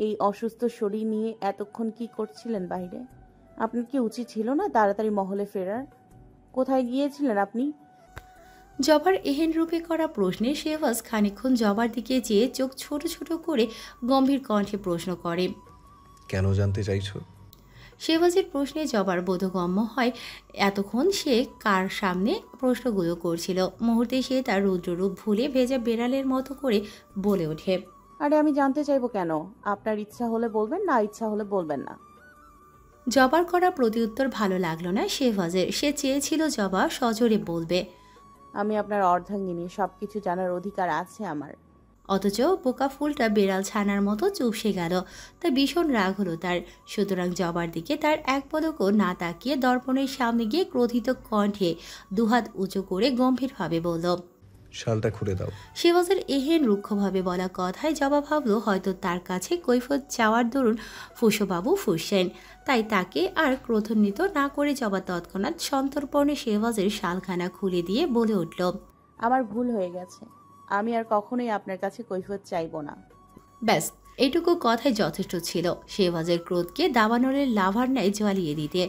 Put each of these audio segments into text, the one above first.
এই অসুস্থ শরীর নিয়ে এতক্ষণ কি করছিলেন বাইরে? আপনার কি উচিত ছিল না তাড়াতাড়ি মহলে ফেরার? কোথায় গিয়েছিলেন আপনি? জবার এহেন রূপে করা প্রশ্নে শেহবাজ খানিকক্ষণ জবার দিকে চেয়ে চোখ ছোট ছোট করে গম্ভীর কণ্ঠে প্রশ্ন করে। কেন জানতে চাইছো? শেহবাজের প্রশ্নে জবার বোধগম্য হয় এতক্ষণ সে কার সামনে প্রশ্নগুলো করছিল। মুহূর্তে সে তার রুদ্ররূপ ভুলে ভেজা বেড়ালের মতো করে বলে ওঠে। আরে আমি জানতে চাইবো কেন? আপনার ইচ্ছা হলে বলবেন, না ইচ্ছা হলে বলবেন না। জবার করা প্রতিউত্তর ভালো লাগলো না শেহবাজের। সে চেয়েছিল জবা সজোরে বলবে, আমি আপনার অর্ধাঙ্গিনী, সবকিছু জানার অধিকার আছে আমার। অথচ বোকা ফুলটা বেড়াল ছানার মতো চুপসে গেল। তাই ভীষণ রাগ হলো তার। সুতরাং জবার দিকে তার এক পলকও না তাকিয়ে দর্পণের সামনে গিয়ে ক্রোধিত কণ্ঠে দুহাত উঁচু করে গম্ভীরভাবে বলল, শালটা খুলে দাও। শেহবাজের এহেন রুক্ষভাবে বলা কথায় জবা ভাবল হয়তো তার কাছে কৈফিয়ত চাওয়ার দরুন ফুসোবাবু ফুসছেন। তাই তাকে আর ক্রোধান্বিত না করে জবা তৎক্ষণাৎ সন্তর্পণে শেহবাজের শালখানা খুলে দিয়ে বলে উঠল, আমার ভুল হয়ে গেছে, আমি আর কখনোই আপনার কাছে কৈফিয়ত চাইবো না। ব্যাস এইটুকু কথাই যথেষ্ট ছিল শেহবাজের ক্রোধকে দাবানলের লাভার ন্যায় জ্বালিয়ে দিতে।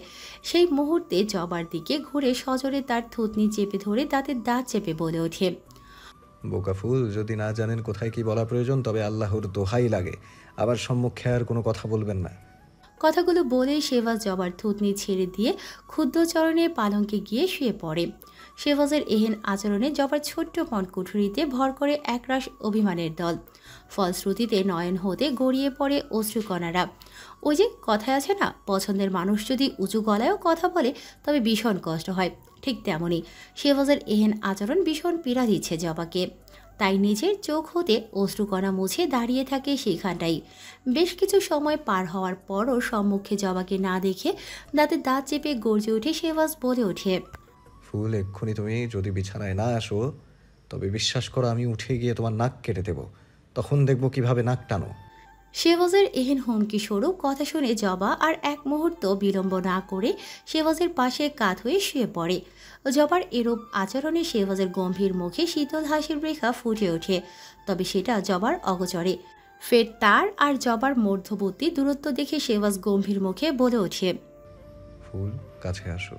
সেই মুহূর্তে জবার দিকে ঘুরে সজোরে তার থুতনি চেপে ধরে দাঁতের দাঁত চেপে বলে ওঠে, বোকা ফুল, যদি না জানেন কোথায় কি বলা প্রয়োজন তবে আল্লাহর দোহাই লাগে আবার সম্মুখে আর কোনো কথা বলবেন না। কথাগুলো বলেই শেহবাজ জবার থুতনি ছেড়ে দিয়ে ক্ষুদ্র চরণে পালঙ্কে গিয়ে শুয়ে পড়ে। শেহবাজের এহেন আচরণে জবার ছোট্ট মনকুঠুরিতে ভর করে একরাশ অভিমানের দল। ফলশ্রুতিতে নয়ন হতে গড়িয়ে পড়ে অশ্রুকণারা। ওই যে কথায় আছে না, পছন্দের মানুষ যদি উঁচু গলায়ও কথা বলে তবে ভীষণ কষ্ট হয়। ঠিক তেমনই শেহবাজের এহেন আচরণ ভীষণ পীড়া দিচ্ছে জবাকে। তাই নিজের চোখ হতে অশ্রুকণা মুছে দাঁড়িয়ে থাকে সেখানটাই। বেশ কিছু সময় পার হওয়ার পরও সম্মুখে জবাকে না দেখে দাঁতে দাঁত চেপে গর্জে উঠে শেহবাজ বলে ওঠে, ফুল, এক্ষুনি তুমি যদি বিছানায় না আসো তবে বিশ্বাস করো আমি উঠে গিয়ে তোমার নাক কেটে দেব। তখন দেখবো কিভাবে নাক টানো। শেহবাজের এহেন হুমকি স্বরূপ কথা শুনে জবা আর এক মুহূর্ত বিলম্ব না করে শেহবাজের পাশে কাত হয়ে শুয়ে পড়ে। জবার এরূপ আচরণে শেহবাজের গম্ভীর মুখে শীতল হাসির রেখা ফুটে ওঠে, তবে সেটা জবার অগোচরে। ফের তার আর জবার মধ্যবর্তী দূরত্ব দেখে শেহবাজ গম্ভীর মুখে বলে ওঠে, ফুল, কাছে আসো।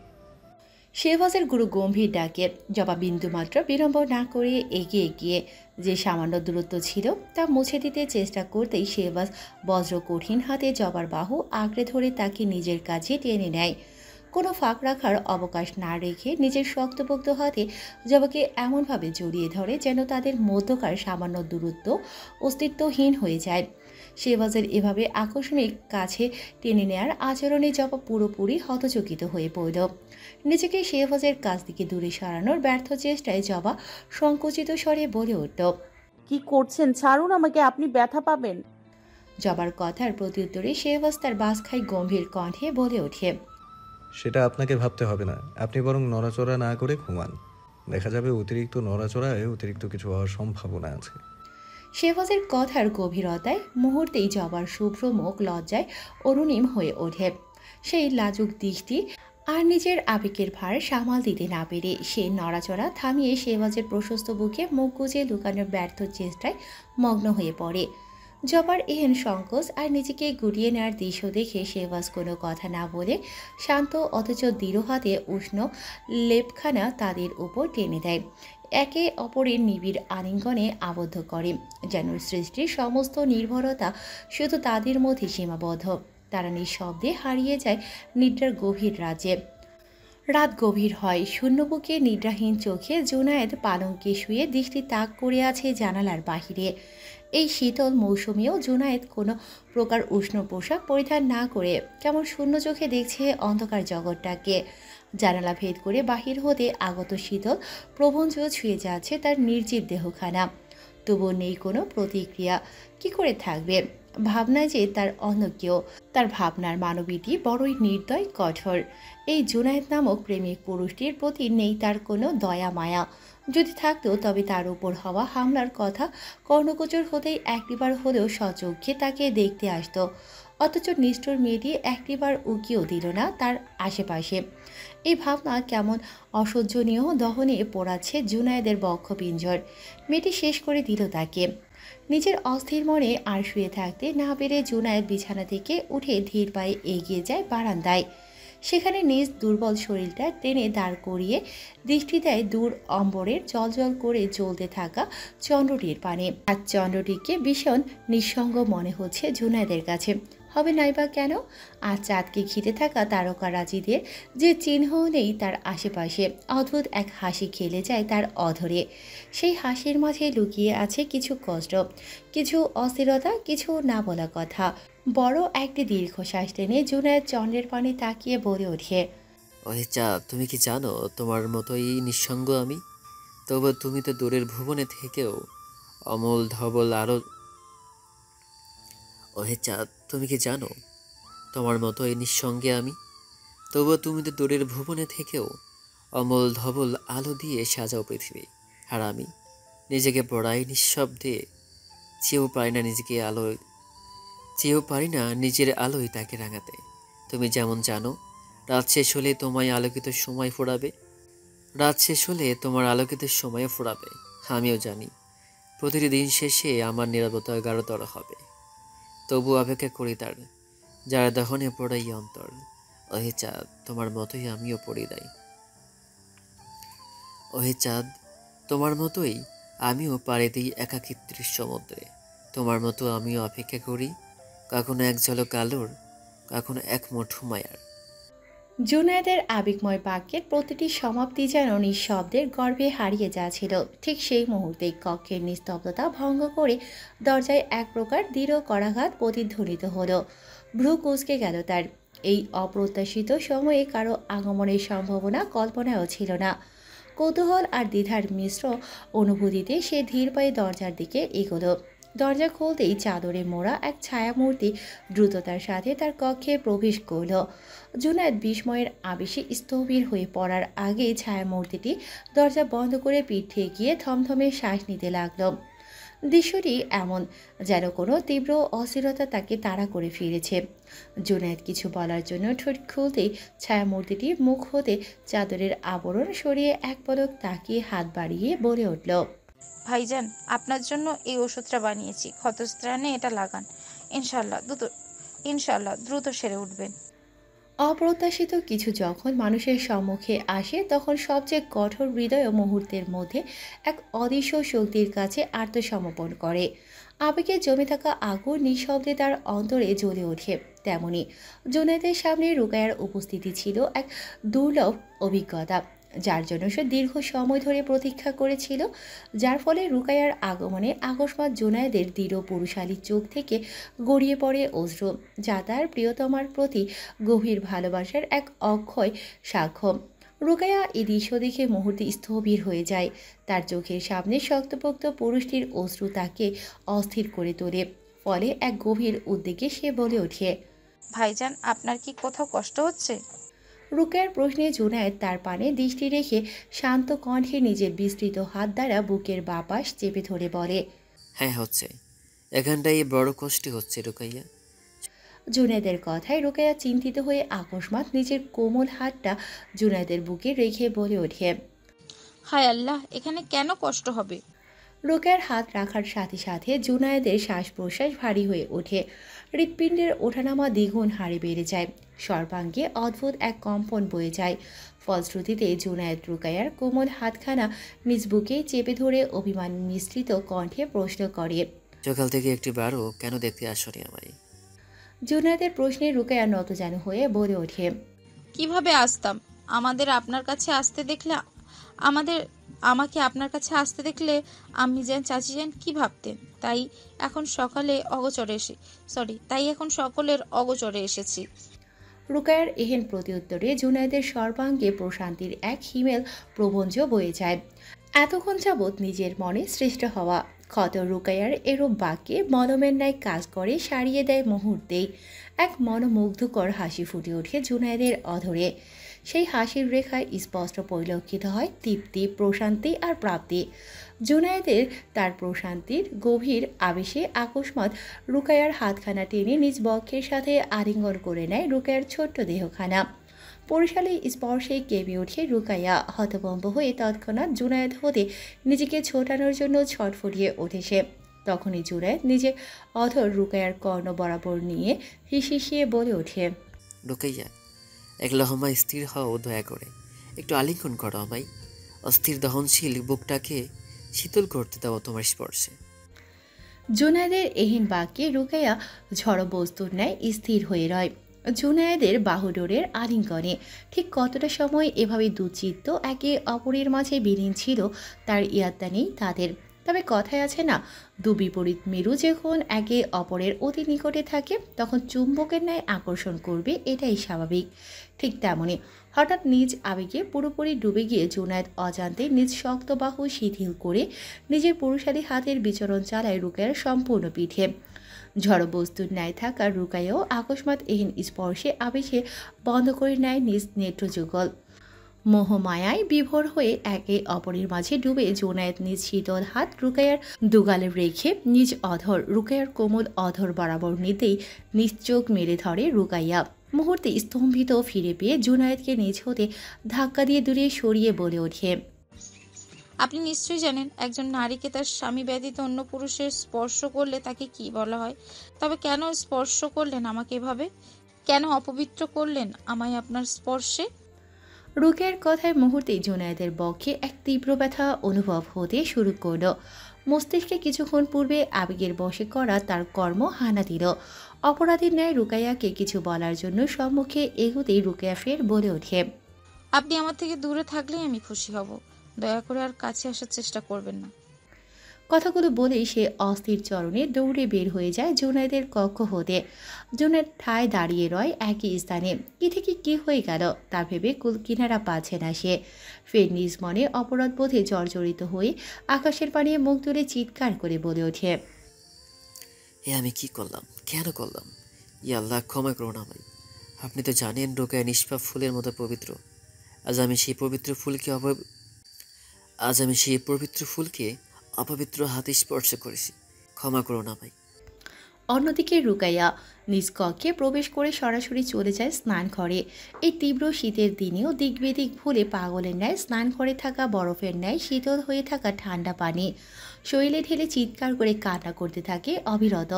শেহবাজের গুরু গম্ভীর ডাকে জবা বিন্দুমাত্র বিলম্ব না করে এগিয়ে গিয়ে যে সামান্য দূরত্ব ছিল তা মুছে দিতে চেষ্টা করতেই শেহবাজ বজ্র কঠিন হাতে জবার বাহু আঁকড়ে ধরে তাকে নিজের কাছে টেনে নেয়। কোনো ফাঁক রাখার অবকাশ না রেখে নিজের শক্তপোক্ত হাতে জবাকে এমনভাবে জড়িয়ে ধরে যেন তাদের মধ্যকার সামান্য দূরত্ব অস্তিত্বহীন হয়ে যায়। শেহবাজের এভাবে আকস্মিক কাছে টেনে নেয়ার আচরণে জবা পুরোপুরি হতচকিত হয়ে পড়ল। নিজেকে শেহবাজের কাছ থেকে দূরে সরানোর ব্যর্থ চেষ্টায় জবা সংকুচিত স্বরে বলে উঠল, কি করছেন? ছাড়ুন আমাকে, আপনি ব্যথা পাবেন। জবার কথার প্রত্যুত্তরে শেহবাজ তার বাস খাই গম্ভীর কণ্ঠে বলে ওঠে, সেটা আপনাকে ভাবতে হবে না, আপনি বরং নড়াচড়া না করে ঘুমান। দেখা যাবে অতিরিক্ত নড়াচড়ায় অতিরিক্ত কিছু হওয়ার সম্ভাবনা আছে। শেহবাজের কথার গভীরতায় মুহূর্তেই জবার শুভ্র মুখ লজ্জায় অরুণিম হয়ে ওঠে। সেই লাজুক দৃষ্টি আর নিজের আবেগের ভার সামাল দিতে না পেরে সে নড়াচড়া থামিয়ে শেহবাজের প্রশস্ত বুকে মুখ গুজে লুকানোর ব্যর্থ চেষ্টায় মগ্ন হয়ে পড়ে। জবার এহেন সংকোচ আর নিজেকে গুটিয়ে নেওয়ার দৃশ্য দেখে শেহবাজ কোনো কথা না বলে শান্ত অথচ দৃঢ় হাতে উষ্ণ লেপখানা তাদের উপর টেনে দেয়, একে অপরের নিবিড় আলিঙ্গনে আবদ্ধ করে, যেন সৃষ্টির সমস্ত নির্ভরতা শুধু তাদের মধ্যে সীমাবদ্ধ। তারা নিঃশব্দে হারিয়ে যায় নিদ্রার গভীর রাজ্যে। রাত গভীর হয়, শূন্য বুকে নিদ্রাহীন চোখে জুনায়েদ পালঙ্কে শুয়ে দৃষ্টি তাক করে আছে জানালার বাহিরে। এই শীতল মৌসুমেও জুনায়েদ কোনো প্রকার উষ্ণ পোশাক পরিধান না করে কেমন শূন্য চোখে দেখছে অন্ধকার জগৎটাকে। জানালা ভেদ করে বাহির হতে আগত শীতল প্রভঞ্জ ছুঁয়ে যাচ্ছে তার নির্জীব দেহখানা। তবুও নেই কোনো প্রতিক্রিয়া। কি করে থাকবে? ভাবনায় যে তার অন্য কেউ। তার ভাবনার মানবীটি বড়ই নির্দয় কঠোর। এই জুনায়েদ নামক প্রেমিক পুরুষটির প্রতি নেই তার কোনো দয়া মায়া। যদি থাকতো তবে তার উপর হওয়া হামলার কথা কর্ণগোচর হতেই একটিবার হলেও সচক্ষে তাকে দেখতে আসতো। অথচ নিষ্ঠুর মেয়েটি একটিবার উকিও দিল না তার আশেপাশে। এই ভাবনা কেমন অসহ্যনীয় দহনে পোড়াচ্ছে জুনায়েদের বক্ষপিঞ্জর। মেয়েটি শেষ করে দিল তাকে। নিজের অস্থির মনে আর শুয়ে থাকতে না পেরে জুনায়েদ বিছানা থেকে উঠে ধীর পায়ে এগিয়ে যায় বারান্দায়। সেখানে নিজ দুর্বল শরীরটা টেনে দাঁড় করিয়ে দৃষ্টি দেয় দূর অম্বরের জলজল করে জ্বলতে থাকা চন্দ্রটির পানে। আর চন্দ্রটিকে ভীষণ নিঃসঙ্গ মনে হচ্ছে জুনায়েদের কাছে। হবে নাইবা কেন? আর চাঁদকে ঘিরে থাকা তারকারাজিদের যে চিহ্নও নেই তার আশেপাশে। অদ্ভুত এক হাসি খেলে যায় তার অধরে। সেই হাসির মাঝে লুকিয়ে আছে কিছু কষ্ট, কিছু অস্থিরতা, কিছু না বলা কথা। বড় একটি দীর্ঘশ্বাস টেনে জুনায়েদ চন্দ্রের পানে তাকিয়ে বলে ওঠে, ওহে চাঁদ, তুমি কি জানো তোমার মতোই নিঃসঙ্গ আমি? তবু তুমি তো দূরের ভুবনে থেকেও অমল ধবল আলো। ওহে চাঁদ, তুমি কি জানো তোমার মতোই নিঃসঙ্গে আমি? তবু তুমি তো দূরের ভুবনে থেকেও অমল ধবল আলো দিয়ে সাজাও পৃথিবী। আর আমি নিজেকে পড়াই নিঃশব্দে, চেয়েও পারি না নিজেকে আলোয়, চেয়েও পারি না নিজের আলোয় তাকে রাঙাতে। তুমি যেমন জানো রাত শেষ হলে তোমায় আলোকিত সময় ফোরাবে, রাত শেষ হলে তোমার আলোকিত সময় ফোরাবে। আমিও জানি প্রতিটি দিন শেষে আমার নীরবতা গাঢ়তর হবে। তবু অপেক্ষা করি তার, যার দহনে পড়াই অন্তর। ওহে চাঁদ, তোমার মতোই আমিও পড়ি দেয়। ওহে চাঁদ, তোমার মতোই আমিও পাড়ি দিই একাকিত্বের সমুদ্রে। তোমার মতো আমিও অপেক্ষা করি, কখনো এক ঝলক আলোর, কখনো এক মুঠো মায়ার। জুনায়েদের আবেগময় বাক্যের প্রতিটি সমাপ্তি যেন নিঃশব্দের গর্ভে হারিয়ে যাচ্ছিল। ঠিক সেই মুহূর্তেই কক্ষের নিস্তব্ধতা ভঙ্গ করে দরজায় এক প্রকার দৃঢ় করাঘাত প্রতিধ্বনিত হলো। ভ্রু কুঁচকে গেল তার। এই অপ্রত্যাশিত সময়ে কারো আগমনের সম্ভাবনা কল্পনাও ছিল না। কৌতূহল আর দ্বিধার মিশ্র অনুভূতিতে সে ধীর পায়ে দরজার দিকে এগোলো। দরজা খুলতেই চাদরে মোড়া এক ছায়ামূর্তি দ্রুততার সাথে তার কক্ষে প্রবেশ করল। জুনায়েদ বিস্ময়ের আবেশে স্থবির হয়ে পড়ার আগে ছায়ামূর্তিটি দরজা বন্ধ করে পিঠ ঠেকিয়ে থমথমে শ্বাস নিতে লাগলো। দৃশ্যটি এমন যেন কোনো তীব্র অস্থিরতা তাকে তাড়া করে ফিরেছে। জুনায়েদ কিছু বলার জন্য ঠোঁট খুলতেই ছায়ামূর্তিটি মুখ হতে চাদরের আবরণ সরিয়ে এক পলক তাকিয়ে হাত বাড়িয়ে বলে উঠল, ভাইজান, আপনার জন্য এই ওষুধটা বানিয়েছি, ক্ষতস্থানে এটা লাগান। ইনশাল্লাহ দ্রুত সেরে উঠবেন। অপ্রত্যাশিত কিছু যখন মানুষের সম্মুখে আসে তখন সবচেয়ে কঠোর হৃদয় মুহূর্তের মধ্যে এক অদৃশ্য শক্তির কাছে আত্মসমর্পণ করে। আবেগে জমে থাকা আগুন নিঃশব্দে তার অন্তরে জ্বলে ওঠে। তেমনি জুনায়েদের সামনে রুকায়ার উপস্থিতি ছিল এক দুর্লভ অভিজ্ঞতা, যার জন্য সে দীর্ঘ সময় ধরে প্রতীক্ষা করেছিল। যার ফলে রুকায়ার আগমনে আকস্মাৎ জুনায়েদের দৃঢ় পুরুষালী চোখ থেকে গড়িয়ে পড়ে অশ্রু, যা তার প্রিয়তমার প্রতি গভীর ভালোবাসার এক অক্ষয় সাক্ষ্য। রুকায়া এই দৃশ্য দেখে মুহূর্তে স্থবির হয়ে যায়। তার চোখের সামনে শক্তপোক্ত পুরুষটির অশ্রু তাকে অস্থির করে তোলে। ফলে এক গভীর উদ্বেগে সে বলে ওঠে, ভাইজান, আপনার কি কোথাও কষ্ট হচ্ছে? রুকায়ার প্রশ্নে জুনায়েদ তার পানে দৃষ্টি রেখে শান্ত কণ্ঠে নিজের বিস্তৃত হাত দ্বারা বুকের বাপাশ চেপে ধরে বলে, হ্যাঁ হচ্ছে, এখানটাই বড় কষ্ট হচ্ছে রুকাইয়া। জুনায়েদের কথায় রুকায়া চিন্তিত হয়ে আকস্মাৎ নিজের কোমল হাতটা জুনায়েদের বুকে রেখে বলে ওঠে, হায় আল্লাহ, এখানে কেন কষ্ট হবে? রুকায়ার হাত রাখার সাথে সাথে জুনায়েদের শ্বাস প্রশ্বাস ভারী হয়ে ওঠে। হৃৎপিণ্ডের ওঠানামা দ্বিগুণ হারে বেড়ে যায়। সর্বাঙ্গে অদ্ভুত এক কম্পন বয়ে যায়। ফলশ্রুতিতে জুনায়েদ রুকায়ার কোমল হাতখানা নিজ বুকে চেপে ধরে অভিমান মিশ্রিত কণ্ঠে প্রশ্ন করে, সকাল থেকে একটি বারও কেন দেখতে আসনি আমায়? জুনায়েদের প্রশ্নে রুকায়া নতজানু হয়ে বলে ওঠে, কিভাবে আসতাম? আপনার কাছে আসতে দেখলে আমাকে আপনার কাছে আসতে দেখলে আম্মি যান, চাচি যান কি ভাবতেন? তাই এখন সকলের অগোচরে এসেছি। রুকায়ার এহেন প্রত্যুত্তরে জুনায়েদের সর্বাঙ্গে প্রশান্তির এক হিমেল প্রবঞ্চ বয়ে যায়। এতক্ষণ যাবৎ নিজের মনে সৃষ্ট হওয়া ক্ষত রুকায়ার এরূপ বাক্যে মলমের ন্যায় কাজ করে সারিয়ে দেয় মুহূর্তেই। এক মনোমুগ্ধকর হাসি ফুটে ওঠে জুনায়েদের অধরে। সেই হাসির রেখায় স্পষ্ট পরিলক্ষিত হয় তৃপ্তি, প্রশান্তি আর প্রাপ্তি। জুনায়েদের তার প্রশান্তির গভীর আবেশে আকস্মাৎ রুকায়ার হাতখানা টেনে নিজ বক্ষের সাথে আলিঙ্গন করে নেয় রুকায়ার ছোট্ট দেহখানা। পরিশালী স্পর্শে কেঁপে ওঠে রুকায়া। হতভম্ব হয়ে তৎক্ষণাৎ জুনায়েদ হতে নিজেকে ছোটানোর জন্য ছটফটিয়ে ওঠে সে। তখনই জুনায়েদ নিজের অধর রুকাইয়ার কর্ণ বরাবর নিয়ে হিসিয়ে বলে ওঠে, রুকাইয়া, এক লহমায় স্থির হও দয়া করে, একটু আলিঙ্গন করো আমায়। অস্থির দহনশীল বুকটাকে শীতল করতে দাও তোমার স্পর্শে। জুনায়েদের এহেন বাক্যে রুকাইয়া ঝড় বস্তুর ন্যায় স্থির হয়ে রয় জুনায়েদের বাহুডোরের আলিঙ্গনে। ঠিক কতটা সময় এভাবে দুচিত্ত একে অপরের মাঝে বিলীন ছিল তার ইয়াত্তা নেই তাদের। তবে কথায় আছে না, দু বিপরীত মেরু যখন একে অপরের অতি নিকটে থাকে তখন চুম্বকের ন্যায় আকর্ষণ করবে, এটাই স্বাভাবিক। ঠিক তেমনি হঠাৎ নিজ আবেগে পুরোপুরি ডুবে গিয়ে জুনায়েদ অজান্তে নিজ শক্ত বাহু শিথিল করে নিজের পুরুষালী হাতের বিচরণ চালায় রুকাইয়ার সম্পূর্ণ পিঠে। ঝড়বস্তুর ন্যায় থাকা রুকাইয়াও আকস্মাৎ এহেন স্পর্শে আবেশে বন্ধ করে নেয় নিজ নেত্রযুগল। মোহমায়ায় বিভোর হয়ে একে অপরের মাঝে ডুবে জুনায়েদ নিজ শীতল হাত রুকাইয়ার দুগালে রেখে নিজ অধর রুকাইয়ার কোমল অধর বরাবর নিতেই নিজ চোখ মেরে ধরে রুকাইয়া। মুহূর্তে স্তম্ভিত ফিরে পেয়ে জুনায়েদকে নিজ হতে ধাক্কা দিয়ে দূরে সরিয়ে বলে ওঠে, আপনি নিশ্চয়ই জানেন একজন নারীকে তার স্বামী ব্যতীত অন্য পুরুষের স্পর্শ করলে তাকে কি বলা হয়। তবে কেন স্পর্শ করলেন আমাকে এভাবে? কেন অপবিত্র করলেন আমায় আপনার স্পর্শে? রুকের কথায় মুহূর্তেই জুনায়েদের বক্ষে এক তীব্র ব্যথা অনুভব হতে শুরু করল। মস্তিষ্কে কিছুক্ষণ পূর্বে আবেগের বশে করা তার কর্ম হানা দিল। অপরাধীর ন্যায় রুকাইয়াকে কিছু বলার জন্য সম্মুখে এগোতেই রুকাইয়া ফের বলে ওঠে, আপনি আমার থেকে দূরে থাকলেই আমি খুশি হব। দয়া করে আর কাছে আসার চেষ্টা করবেন না। কথাগুলো বলেই সে অস্থির চরণে দৌড়ে বের হয়ে যায় জুনায়েদের কক্ষ হতে। জুনায়েদ ঠায় দাঁড়িয়ে রয় একই স্থানে। কি থেকে কি হয়ে গেল তা ভেবে কুল কিনারা পাচ্ছে না সে। ফের নিজ মনে অপরাধ বোধে জর্জরিত হয়ে আকাশের পানে মুখ তুলে চিৎকার করে বলে ওঠে, আমি কি করলাম, কেন করলাম? ইয়া আল্লাহ, ক্ষমা করুন আমায়। আপনি তো জানেন রোকেয়া নিষ্পাপ ফুলের মতো পবিত্র। আজ আমি সেই পবিত্র ফুলকে অপবিত্র হাতে স্পর্শ করেছি। ক্ষমা করুন আমায়। অন্যদিকে রুকাইয়া নিজ কক্ষে প্রবেশ করে সরাসরি চলে যায় স্নান ঘরে। এই তীব্র শীতের দিনেও দিক বেদিক ভুলে পাগলের ন্যায় স্নান ঘরে থাকা বরফের ন্যায় শীতল হয়ে থাকা ঠান্ডা পানি শরীরে ঢেলে চিৎকার করে কান্না করতে থাকে অবিরত।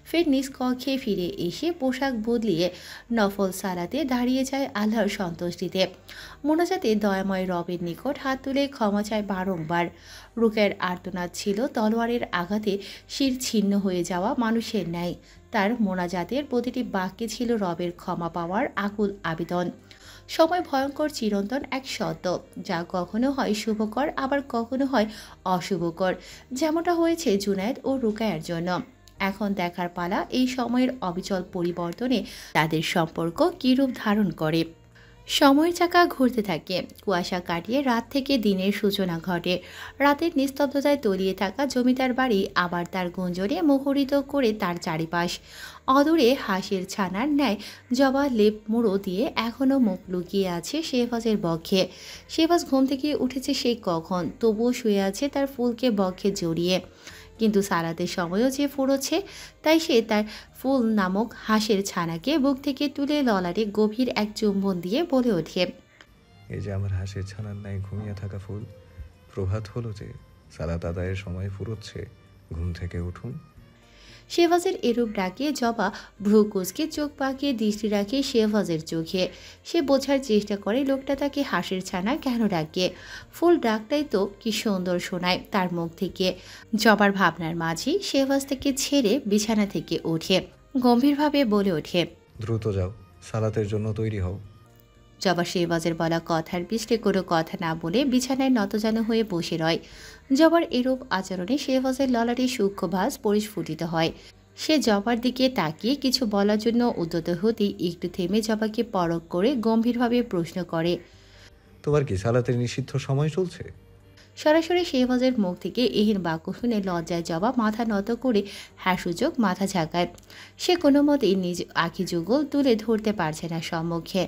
ফের নিজ কক্ষে ফিরে এসে পোশাক বদলিয়ে নফল সালাতে দাঁড়িয়ে যায় আল্লাহর সন্তুষ্টিতে। মোনাজাতে দয়াময় রবের নিকট হাত তুলে ক্ষমা চায় বারংবার। রুকের আর্তনাদ ছিল তলোয়ারের আঘাতে শির ছিন্ন হয়ে যাওয়া মানুষের ন্যায়। তার মোনাজাতের প্রতিটি বাক্যে ছিল রবের ক্ষমা পাওয়ার আকুল আবেদন। সময় ভয়ঙ্কর চিরন্তন এক সত্য, যা কখনো হয় শুভকর আবার কখনো হয় অশুভকর, যেমনটা হয়েছে জুনায়েদ ও রুকাইয়ার জন্য। এখন দেখার পালা এই সময়ের অবিচল পরিবর্তনে তাদের সম্পর্ক কী রূপ ধারণ করে। সময়ের চাকা ঘুরতে থাকে। কুয়াশা কাটিয়ে রাত থেকে দিনের সূচনা ঘটে। রাতের নিস্তব্ধতায় তলিয়ে থাকা জমিদার বাড়ি আবার তার গুঞ্জনে মুখরিত করে তার চারিপাশ। অদূরে হাঁসের ছানার ন্যায় জবা লেপ মুড়ো দিয়ে এখনও মুখ লুকিয়ে আছে শেহবাজের বক্ষে। শেহবাজ ঘুম থেকে উঠেছে সেই কখন, তবুও শুয়ে আছে তার ফুলকে বক্ষে জড়িয়ে। কিন্তু সালাতের সময়ও যে ফুরোচ্ছে, তাই সে তার ফুল নামক হাঁসের ছানাকে বুক থেকে তুলে ললাটে গভীর এক চুম্বন দিয়ে বলে ওঠে, এই যে আমার হাসির ছানার ন্যায় ঘুমিয়ে থাকা ফুল, প্রভাত হলো যে, সালাত আদায়ের সময় ফুরোচ্ছে, ঘুম থেকে উঠুন। শেহবাজের এরূপ ডাকে জবা ভ্রু কুঁচকে চোখ পাকিয়ে দৃষ্টি রাখে শেহবাজের চোখে। সে বোঝার চেষ্টা করে লোকটা তাকে হাঁসের ছানা কেন ডাকে। ফুল ডাকটাই তো কি সুন্দর শোনায় তার মুখ থেকে। জবার ভাবনার মাঝেই শেহবাজ থেকে ছেড়ে বিছানা থেকে ওঠে, গম্ভীরভাবে বলে ওঠে, দ্রুত যাও, সালাতের জন্য তৈরি হও। জবা শেহবাজের বলা কথার পিছলে কোনো কথা না বলে বিছানায় নতজানু হয়ে বসে রয়। জবার এরূপ আচরণে শেহবাজের ললাটে সূক্ষ্ম ভাঁজ পরিস্ফুটিত হয়। সে জবার দিকে তাকিয়ে কিছু বলার জন্য উদ্যত হতেই একটু থেমে জবাকে পরখ করে গম্ভীরভাবে প্রশ্ন করে, তোমার কি সালাতের নিষিদ্ধ সময় চলছে? সরাসরি শেহবাজের মুখ থেকে এহেন বাক্য শুনে লজ্জায় জবা মাথা নত করে হ্যাসূচক মাথা ঝাঁকায়। সে কোনো মতেই নিজ আখি যুগল তুলে ধরতে পারছে না সম্মুখে।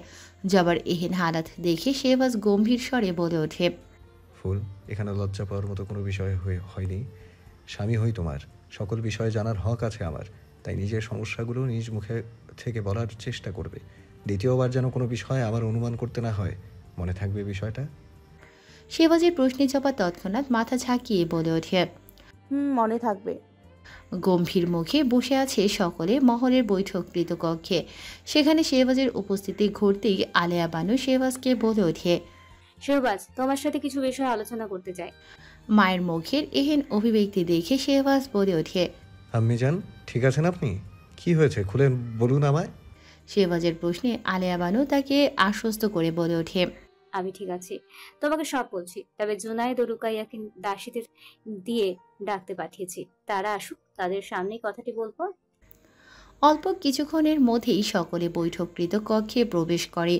জবার এহেন হালাত দেখে শেহবাজ গম্ভীর স্বরে বলে ওঠে, ফুল, এখানে লজ্জা পাওয়ার মতো কোনো বিষয় হয়নি। স্বামী হই তোমার, সকল বিষয়ে জানার হক আছে আমার, তাই নিজের সমস্যাগুলো নিজ মুখে থেকে বলার চেষ্টা করবে। দ্বিতীয়বার যেন কোনো বিষয়ে আমার অনুমান করতে না হয়, মনে থাকবে বিষয়টা? শেহবাজের প্রশ্নে জবা তৎক্ষণাৎ মাথা ঝাঁকিয়ে বলে ওঠে, মনে থাকবে। গম্ভীর মুখে বসে আছে সকলে মহলের বৈঠককৃত কক্ষে। সেখানে শেহবাজের উপস্থিতি ঘটতেই আলেয়া বানু শেহবাজকে বলে ওঠে, শেহবাজ, তোমার সাথে কিছু বিষয় আলোচনা করতে চাই। মায়ের মুখের এহেন অভিব্যক্তি দেখে শেহবাজ বলে ওঠে। আম্মি যান, ঠিক আছেন আপনি? কি হয়েছে খুলে বলুন আমায়। শেহবাজের প্রশ্নে আলেয়া বানু তাকে আশ্বস্ত করে বলে ওঠে, আমি ঠিক আছি, তোমাকে সব বলছি। তবে জুনায়েদ ও রুকাইয়াকে দাসীদের দিয়ে ডাকতে পাঠিয়েছি, তারা আসুক, তাদের সামনেই কথাটি বলবো। অল্প কিছুক্ষণের মধ্যেই সকলে বৈঠককৃত কক্ষে প্রবেশ করে।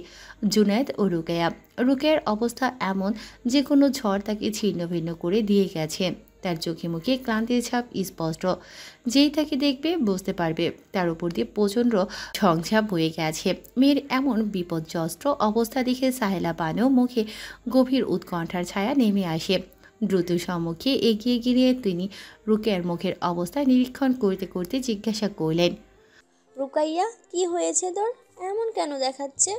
জুনায়েদ ও রুকাইয়া। রুকাইয়ার অবস্থা এমন যে কোনো ঝড় তাকে ছিন্ন ভিন্ন করে দিয়ে গেছে। তার চোখে মুখে ক্লান্তির ছাপ স্পষ্ট। যেই তাকে দেখবে বুঝতে পারবে তার উপর দিয়ে প্রচণ্ড ঝঞ্ঝা বয়ে গেছে। মেয়ের এমন বিপর্যস্ত অবস্থা দেখে সাহেলা বানু মুখে গভীর উৎকণ্ঠার ছায়া নেমে আসে। দ্রুত সম্মুখে এগিয়ে গিয়ে তিনি রুকাইয়ার মুখের অবস্থা নিরীক্ষণ করতে করতে জিজ্ঞাসা করলেন, রুকাইয়া, কি হয়েছে তোর? এমন কেন দেখাচ্ছে?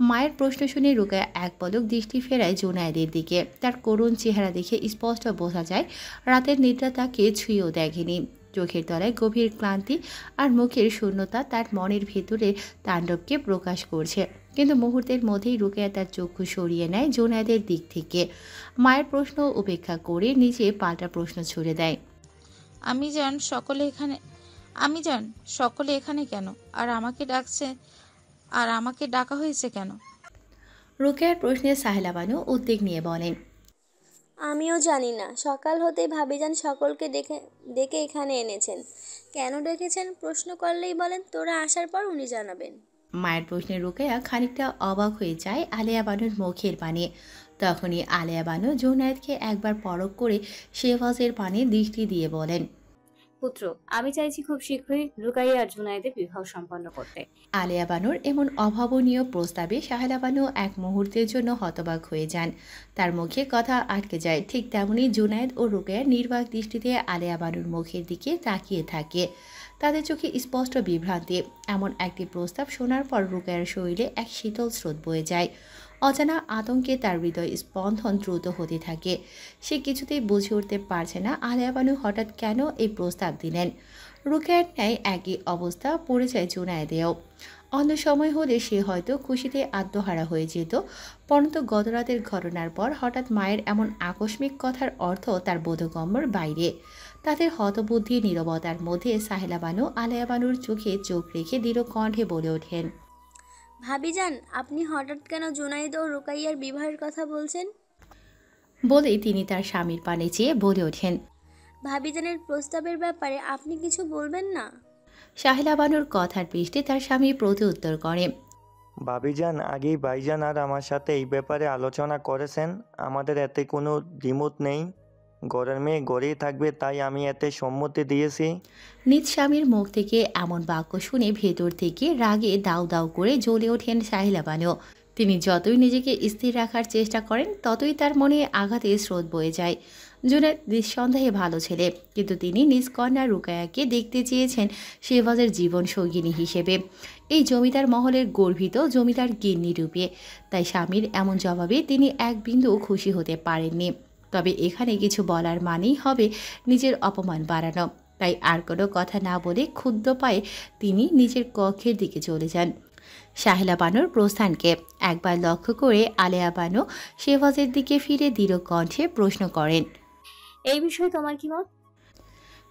মায়ের প্রশ্ন শুনে রুকাইয়া এক পলক দৃষ্টি ফেরায় জুনায়েদের দিকে। তার করুণ চেহারা দেখে স্পষ্ট বোঝা যায় রাতের নিদ্রা তাকে ছুঁয়েও দেখেনি। চোখের তলায় গভীর ক্লান্তি আর মুখের শূন্যতা তার মনের ভেতরে তাণ্ডবকে প্রকাশ করছে। কিন্তু মুহূর্তের মধ্যেই রুকাইয়া তার চক্ষু সরিয়ে নেয় জুনায়েদের দিক থেকে। মায়ের প্রশ্ন উপেক্ষা করে নিজে পাল্টা প্রশ্ন ছুড়ে দেয়, আমি জান সকলে এখানে কেন? আর আমাকে ডাকা হয়েছে কেন? রুকাইয়ার প্রশ্নে সাহেলা বানু উদ্বেগ নিয়ে বলেন, আমিও জানি না। সকাল হতেই ভাবিজান সকলকে ডেকে এখানে এনেছেন। কেন ডেকেছেন প্রশ্ন করলেই বলেন, তোরা আসার পর উনি জানাবেন। মায়ের প্রশ্নে রুকাইয়া খানিকটা অবাক হয়ে যায় আলেয়া বানুর মুখের পানে। তখনই আলেয়া বানু জুনায়েদকে একবার পরখ করে শেহবাজের পানে দৃষ্টি দিয়ে বলেন, পুত্র, আমি চাইছি খুব শীঘ্রই রুকাইয়া আর জুনায়েদের বিবাহ সম্পন্ন করতে। আলেয়া বানুর এমন অভাবনীয় প্রস্তাবে সাহেলা বানু এক মুহূর্তের জন্য হতবাক হয়ে যান। তার মুখে কথা আটকে যায়। ঠিক তেমনি জুনায়েদ ও রুকাইয়া নির্বাক দৃষ্টিতে আলেয়া বানুর মুখের দিকে তাকিয়ে থাকে। তাদের চোখে স্পষ্ট বিভ্রান্তি। এমন একটি প্রস্তাব শোনার পর রুকাইয়ার শরীরে এক শীতল স্রোত বয়ে যায়। অজানা আতঙ্কে তার হৃদয় স্পন্দন দ্রুত হতে থাকে। সে কিছুতেই বুঝে উঠতে পারছে না আলেয়া বানু হঠাৎ কেন এই প্রস্তাব দিলেন। রুকাইয়ার ন্যায় একই অবস্থা পড়ে যায় জুনায়েদেও। অন্য সময় হলে সে হয়তো খুশিতে আত্মহারা হয়ে যেত, পরন্তু গতরাতের ঘটনার পর হঠাৎ মায়ের এমন আকস্মিক কথার অর্থ তার বোধগম্যর বাইরে। তাদের হতবুদ্ধি নীরবতার মধ্যে সাহেলা বানু আলেয়া বানুর চোখে চোখ রেখে দৃঢ় কণ্ঠে বলে ওঠেন, ভাবিজান, আপনি হঠাৎ কেন জুনাইদ ও রুকাইয়ার বিবাহের কথা বলছেন? বলেই তিনি তার স্বামীর পানে চেয়ে বলে ওঠেন, ভাবিজানের প্রস্তাবের ব্যাপারে আপনি কিছু বলবেন না? সাহেলা বানুর কথার পৃষ্ঠে তার স্বামী প্রতি উত্তর করে, ভাবিজান আগেই ভাইজান আর আমার সাথে এই ব্যাপারে আলোচনা করেছেন। আমাদের এতে কোনো দ্বিমত নেই। ঘরের মেয়ে ঘরেই থাকবে, তাই আমি এতে সম্মতি দিয়েছি। নিজ স্বামীর মুখ থেকে এমন বাক্য শুনে ভেতর থেকে রাগে দাউ দাউ করে জ্বলে ওঠেন সাহেলা বানু। তিনি যতই নিজেকে স্থির রাখার চেষ্টা করেন ততই তার মনে আঘাতের স্রোত বয়ে যায়। জুনায়েদ নিঃসন্দেহে ভালো ছেলে, কিন্তু তিনি নিজ কন্যা রুকাইয়াকে দেখতে চেয়েছেন শেহবাজের জীবন সঙ্গিনী হিসেবে, এই জমিদার মহলের গর্বিত জমিদার গিন্নি রূপে। তাই স্বামীর এমন জবাবে তিনি এক বিন্দু খুশি হতে পারেননি। তবে এখানে কিছু বলার মানেই হবে নিজের অপমান বাড়ানো। তাই আর কোনো কথা না বলে ক্ষুব্ধ পায়ে তিনি নিজের কক্ষের দিকে চলে যান। সাহেলা বানুর প্রস্থানকে একবার লক্ষ্য করে আলেয়া বানু শেহবাজের দিকে ফিরে দৃঢ় কণ্ঠে প্রশ্ন করেন, এই বিষয়ে তোমার কি মত?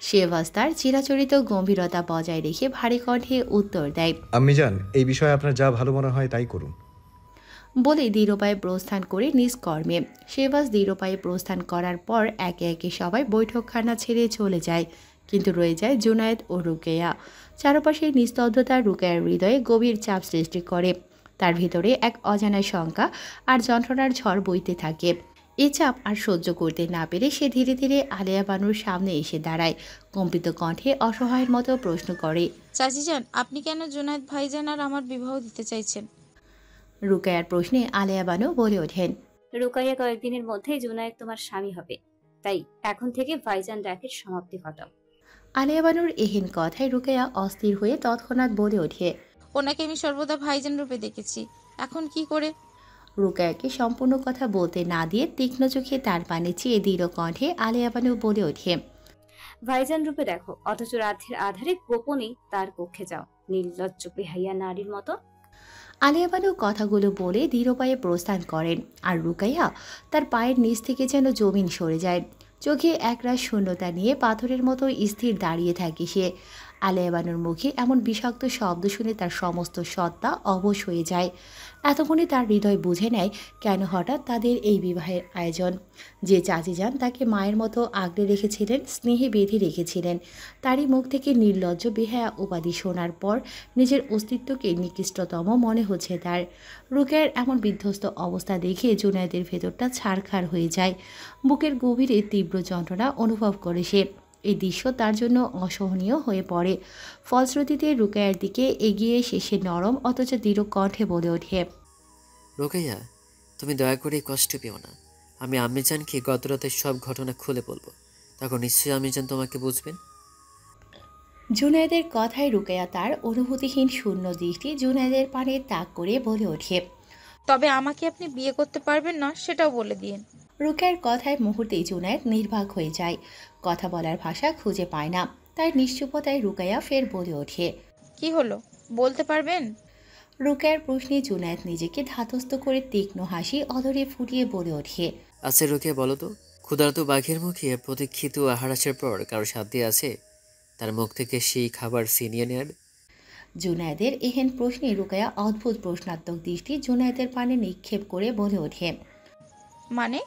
শেহবাজ তার চিরাচরিত গম্ভীরতা বজায় রেখে ভারী কণ্ঠে উত্তর দেয়, আম্মি যান, এই বিষয়ে আপনার যা ভালো মনে হয় তাই করুন। বলে দৃঢ়পায়ে প্রস্থান করে নিজ কর্মে। শেহবাজ দৃঢ়পায়ে প্রস্থান করার পর একে একে সবাই বৈঠকখানা ছেড়ে চলে যায়, কিন্তু রয়ে যায় জুনায়েদ ও রুকাইয়া। চারপাশের নিস্তব্ধতা রুকাইয়ার হৃদয়ে গভীর চাপ সৃষ্টি করে। তার ভিতরে এক অজানা শঙ্কা আর যন্ত্রণার ঝড় বইতে থাকে। এ চাপ আর সহ্য করতে না পেরে সে ধীরে ধীরে আলেয়া বানুর সামনে এসে দাঁড়ায়। কম্পিত কণ্ঠে অসহায়ের মতো প্রশ্ন করে, চাচিজান, আপনি কেন জুনায়েদ ভাইজান আর আমার বিবাহ দিতে চাইছেন? রুকাইয়ার প্রশ্নে আলেয়া বানু বলে ওঠেন, রুকাইয়া কয়েকদিনের মধ্যেই জুনায়েদ তোমার স্বামী হবে, তাই এখন থেকে ভাইজান ডাকের সমাপ্তি ঘটাও। আলেয়া বানুর এহেন কথায় রুকাইয়া অস্থির হয়ে তৎক্ষণাৎ বলে ওঠে, ওনাকে আমি সর্বদা ভাইজান রূপে দেখেছি, এখন কি করে? রুকাইয়াকে সম্পূর্ণ কথা বলতে না দিয়ে তীক্ষ্ণ চোখে তার পানে চেয়ে দৃঢ় কণ্ঠে আলেয়া বানু বলে ওঠে, ভাইজান রূপে দেখো, অথচ রাতের আধারে গোপনে তার কক্ষে যাও, নির্লজ্জ বেহাইয়া নারীর মতো। আলিয়া বানু কথাগুলো বলে দৃঢ় পায়ে প্রস্থান করেন, আর রুকাইয়া তার পায়ের নিচ থেকে যেন জমিন সরে যায়। চোখে একরাশ শূন্যতা নিয়ে পাথরের মতো স্থির দাঁড়িয়ে থাকে সে। আলিয়া বানুর মুখে এমন বিষাক্ত শব্দ শুনে তার সমস্ত সত্তা অবশ হয়ে যায়। এতক্ষণে তার হৃদয় বুঝে নেয় কেন হঠাৎ তাদের এই বিবাহের আয়োজন। যে চাচি যান তাকে মায়ের মতো আগলে রেখেছিলেন, স্নেহে বেঁধে রেখেছিলেন, তারই মুখ থেকে নির্লজ্জ বেহায়া উপাধি শোনার পর নিজের অস্তিত্বকে নিকৃষ্টতম মনে হচ্ছে তার। রুকেয়ার এমন বিধ্বস্ত অবস্থা দেখে জুনায়েদের ভেতরটা ছারখার হয়ে যায়। বুকের গভীরে তীব্র যন্ত্রণা অনুভব করে সে। এই দৃশ্য তার জন্য অসহনীয় হয়ে পড়ে। ফলশ্রুতিতে রুকাইয়ার দিকে এগিয়ে এসে সে নরম অথচ দৃঢ় কণ্ঠে বলে ওঠে, রোকেয়া, তুমি দয়া করে কষ্ট পেও না। আমি আম্মিজানকে গত রাতের সব ঘটনা খুলে বলবো, তখন নিশ্চয়ই আম্মিজান তোমাকে বুঝবেন। জুনায়েদের কথায় রুকাইয়া তার অনুভূতিহীন শূন্য দৃষ্টি জুনায়েদের পানে তাক করে বলে ওঠে, তবে আমাকে আপনি বিয়ে করতে পারবেন না সেটাও বলে দিন। রুকাইয়ার কথায় মুহূর্তেই জুনায়েদ নির্বাক হয়ে যায়। কথা বলার ভাষা খুঁজে পায় না। তার নিশ্চুপতায় রুকাইয়া ফের বলে ওঠে, কি হলো বলতে পারবেন? রুকাইয়ার প্রশ্নে জুনায়েদ নিজেকে ধাতস্থ করে তীক্ষ্ণ হাসি অধরে ফুটিয়ে বলে ওঠে, আচ্ছা রোকেয়া, বলো তো, ক্ষুধার্ত বাঘের মুখে প্রতীক্ষিত আহার আসার পর কারো সাধ্য আছে তার মুখ থেকে সেই খাবার ছিনিয়ে নেয়ার? জুনায়েদের এহেন প্রশ্নে রুকাইয়া অদ্ভুত প্রশ্নাত্মক দৃষ্টি জুনায়েদের পানে নিক্ষেপ করে বলে ওঠে। মানে?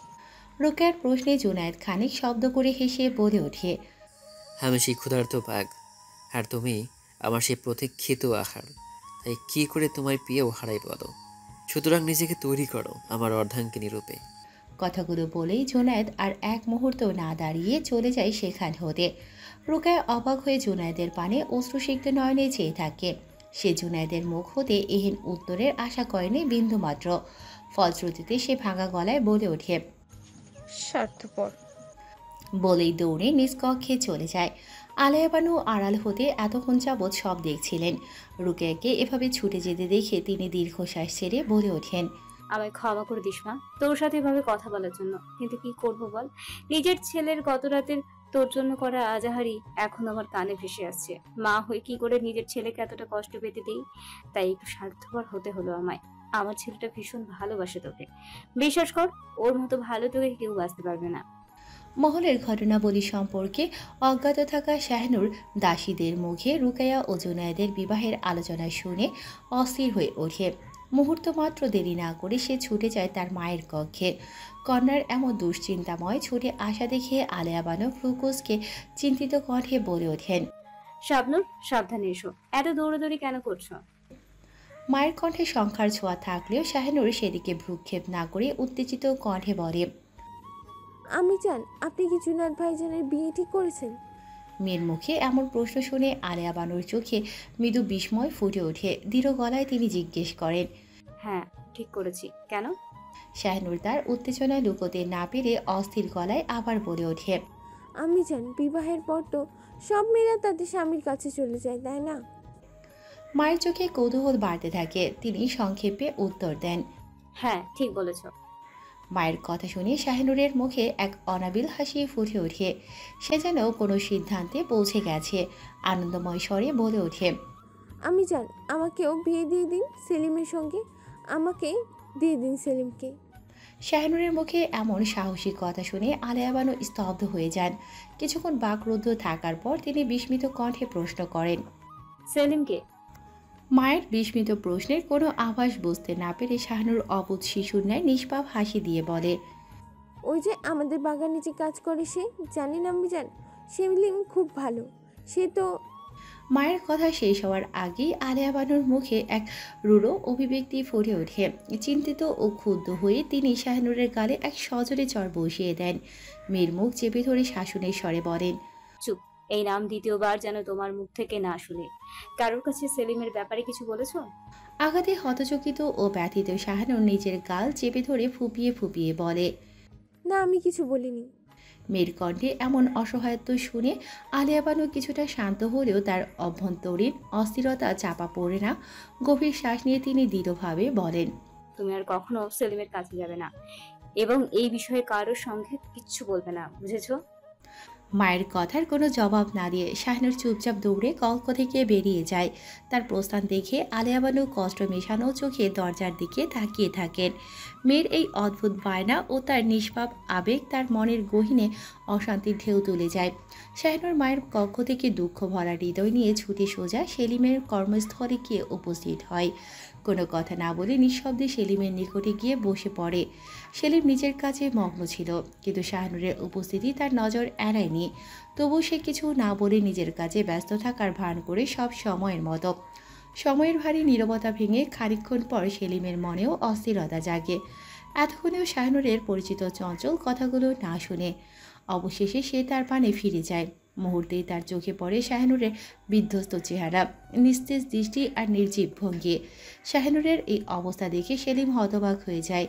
রুকাইয়ার প্রশ্নে জুনায়েদ খানিক শব্দ করে হেসে বলে ওঠে, আমি সেই ক্ষুধার্ত বাঘ, আর তুমি আমার সেই প্রতীক্ষিত আহার। তাই কি করে তোমার প্রিয় হারাই বলো? সুতরাং নিজেকে তৈরি করো আমার অর্ধাঙ্গিনী রূপে। কথাগুলো বলেই জুনায়েদ আর এক মুহূর্তও না দাঁড়িয়ে চলে যায় সেখান হতে। রুকাইয়া অবাক হয়ে জুনায়েদের পানে অশ্রুসিক্ত নয়নে চেয়ে থাকে। সে জুনায়েদের মুখ হতে এহেন উত্তরের আশা করেনি বিন্দুমাত্র। ফলশ্রুতিতে সে ভাঙা গলায় বলে ওঠে, স্বার্থপর। বলেই দৌড়ে নিজ কক্ষে চলে যায়। আলেয়া বানু আড়াল হতে এতক্ষণ যাবৎ সব দেখছিলেন। রুকেয়াকে এভাবে ছুটে যেতে দেখে তিনি দীর্ঘশ্বাস ছেড়ে বলে ওঠেন, আমায় ক্ষমা করে দিস মা, তোর সাথে এভাবে কথা বলার জন্য। কিন্তু কি করব বল, নিজের ছেলের গত রাতের তোর জন্য করা আজাহারি এখন আমার কানে ভেসে আসছে। মা হয়ে কি করে নিজের ছেলেকে এতটা কষ্ট পেতে দিই? তাই একটু স্বার্থপর হতে হলো আমায়। আমার ছেলেটা ভীষণ ভালোবাসে তোকে, বিশ্বাস কর, ওর মতো ভালো তোকে কেউ বাঁচতে পারবে না। মহলের ঘটনাবলী সম্পর্কে অজ্ঞাত থাকা শাহনুর দাসীদের মুখে রুকাইয়া ও জুনায়েদের বিবাহের আলোচনা শুনে অস্থির হয়ে ওঠে। মুহূর্ত মাত্র দেরি না করে সে ছুটে যায় তার মায়ের কক্ষে। কন্যার এমন দুশ্চিন্তাময় ছুটে আসা দেখে আলেয়া বানু ফ্রুকুসকে চিন্তিত কণ্ঠে বলে ওঠেন, শাবনুর, সাবধানে এসো, এত দৌড়াদৌড়ি কেন করছো? মায়ের কণ্ঠে সংখ্যার ছোঁয়া থাকলেও শাহনুর সেদিকে ভ্রুক্ষেপ না করে উত্তেজিত কণ্ঠে বলে, আমি জান, আপনি কি জুনায়েদ ভাইজানের বিয়ে ঠিক করেছেন? মেয়ের মুখে এমন প্রশ্ন শুনে আলেয়া বানুর চোখে মৃদু বিস্ময় ফুটে ওঠে। দৃঢ় গলায় তিনি জিজ্ঞেস করেন, হ্যাঁ ঠিক করেছি, কেন? শাহনুর তার উত্তেজনায় লুকোতে না পেরে অস্থির গলায় আবার বলে ওঠে, আমি জান, বিবাহের পর তো সব মেয়েরা তাদের স্বামীর কাছে চলে যায়, তাই না? মায়ের চোখে কৌতূহল বাড়তে থাকে। তিনি সংক্ষেপে উত্তর দেন, হ্যাঁ ঠিক বলেছ। মায়ের কথা শুনে শাহনুরের মুখে এক অনাবিল হাসি ফুটে ওঠে। সে যেন কোনো সিদ্ধান্তে পৌঁছে গেছে। আনন্দময় স্বরে বলে ওঠে, আমি জান, আমাকেও বিয়ে দিয়ে দিন সেলিমের সঙ্গে, আমাকে দিয়ে দিন সেলিমকে। শাহনুরের মুখে এমন সাহসী কথা শুনে আলেয়া বানু স্তব্ধ হয়ে যান। কিছুক্ষণ বাকরুদ্ধ থাকার পর তিনি বিস্মিত কণ্ঠে প্রশ্ন করেন, সেলিমকে? মায়ের বিস্মিত প্রশ্নের কোনো আভাস বুঝতে না পেরে শাহনুর অবুধ শিশুর ন্যায় নিষ্পাপ হাসি দিয়ে বলে, ওই যে আমাদের বাগানে যে কাজ করে সে, জানেন আমি জান, সেলিম খুব ভালো, সে তো। মায়ের কথা শেষ হওয়ার আগেই আলেয়া বানুর মুখে এক রূঢ় অভিব্যক্তি ফুটে ওঠে। চিন্তিত ও ক্ষুব্ধ হয়ে তিনি শাহনুরের গালে এক সজোরে চড় বসিয়ে দেন। মেয়ের মুখ চেপে ধরে শাসনের স্বরে বলেন, চুপ, এই নাম দ্বিতীয়বার যেন তোমার মুখ থেকে না শুনে। কারোর কাছে সেলিমের ব্যাপারে কিছু বলেছো? আঘাতে হতচকিত ও ব্যথিত শাহনুর নিজের গাল চেপে ধরে ফুপিয়ে ফুপিয়ে বলে, না, আমি কিছু বলিনি। মেয়ের কণ্ঠে এমন অসহায়ত্ব শুনে আলেয়া বানু কিছুটা শান্ত হলেও তার অভ্যন্তরীণ অস্থিরতা চাপা পড়ে না। গভীর শ্বাস নিয়ে তিনি দৃঢ়ভাবে বলেন, তুমি আর কখনো সেলিমের কাছে যাবে না এবং এই বিষয়ে কারোর সঙ্গে কিচ্ছু বলবে না, বুঝেছো? মায়ের কথার কোনো জবাব না দিয়ে শাহিনুর চুপচাপ দৌড়ে কক্ষ থেকে বেরিয়ে যায়। তার প্রস্থান দেখে আলেয়া বানু কষ্ট মেশানো চোখে দরজার দিকে তাকিয়ে থাকেন। মেয়ের এই অদ্ভুত বায়না ও তার নিষ্পাপ আবেগ তার মনের গহীনে অশান্তির ঢেউ তুলে যায়। শাহিনুর মায়ের কক্ষ থেকে দুঃখ ভরা হৃদয় নিয়ে ছুটে সোজা সেলিমের কর্মস্থলে গিয়ে উপস্থিত হয়। কোনো কথা না বলে নিঃশব্দে সেলিমের নিকটে গিয়ে বসে পড়ে। সেলিম নিজের কাজে মগ্ন ছিল, কিন্তু শাহিনুরের উপস্থিতি তার নজর এড়ায়নি। তবু সে কিছু না বলে নিজের কাজে ব্যস্ত থাকার ভান করে সব সময়ের মতো। সময়ের ভারী নীরবতা ভেঙে খানিকক্ষণ পর সেলিমের মনেও অস্থিরতা জাগে। এতক্ষণেও শাহিনুরের পরিচিত চঞ্চল কথাগুলো না শুনে অবশেষে সে তার পানে ফিরে যায়। মুহূর্তেই তার চোখে পড়ে শাহিনুরের বিধ্বস্ত চেহারা, নিস্তেজ দৃষ্টি আর নির্জীব ভঙ্গি। শাহিনুরের এই অবস্থা দেখে সেলিম হতবাক হয়ে যায়।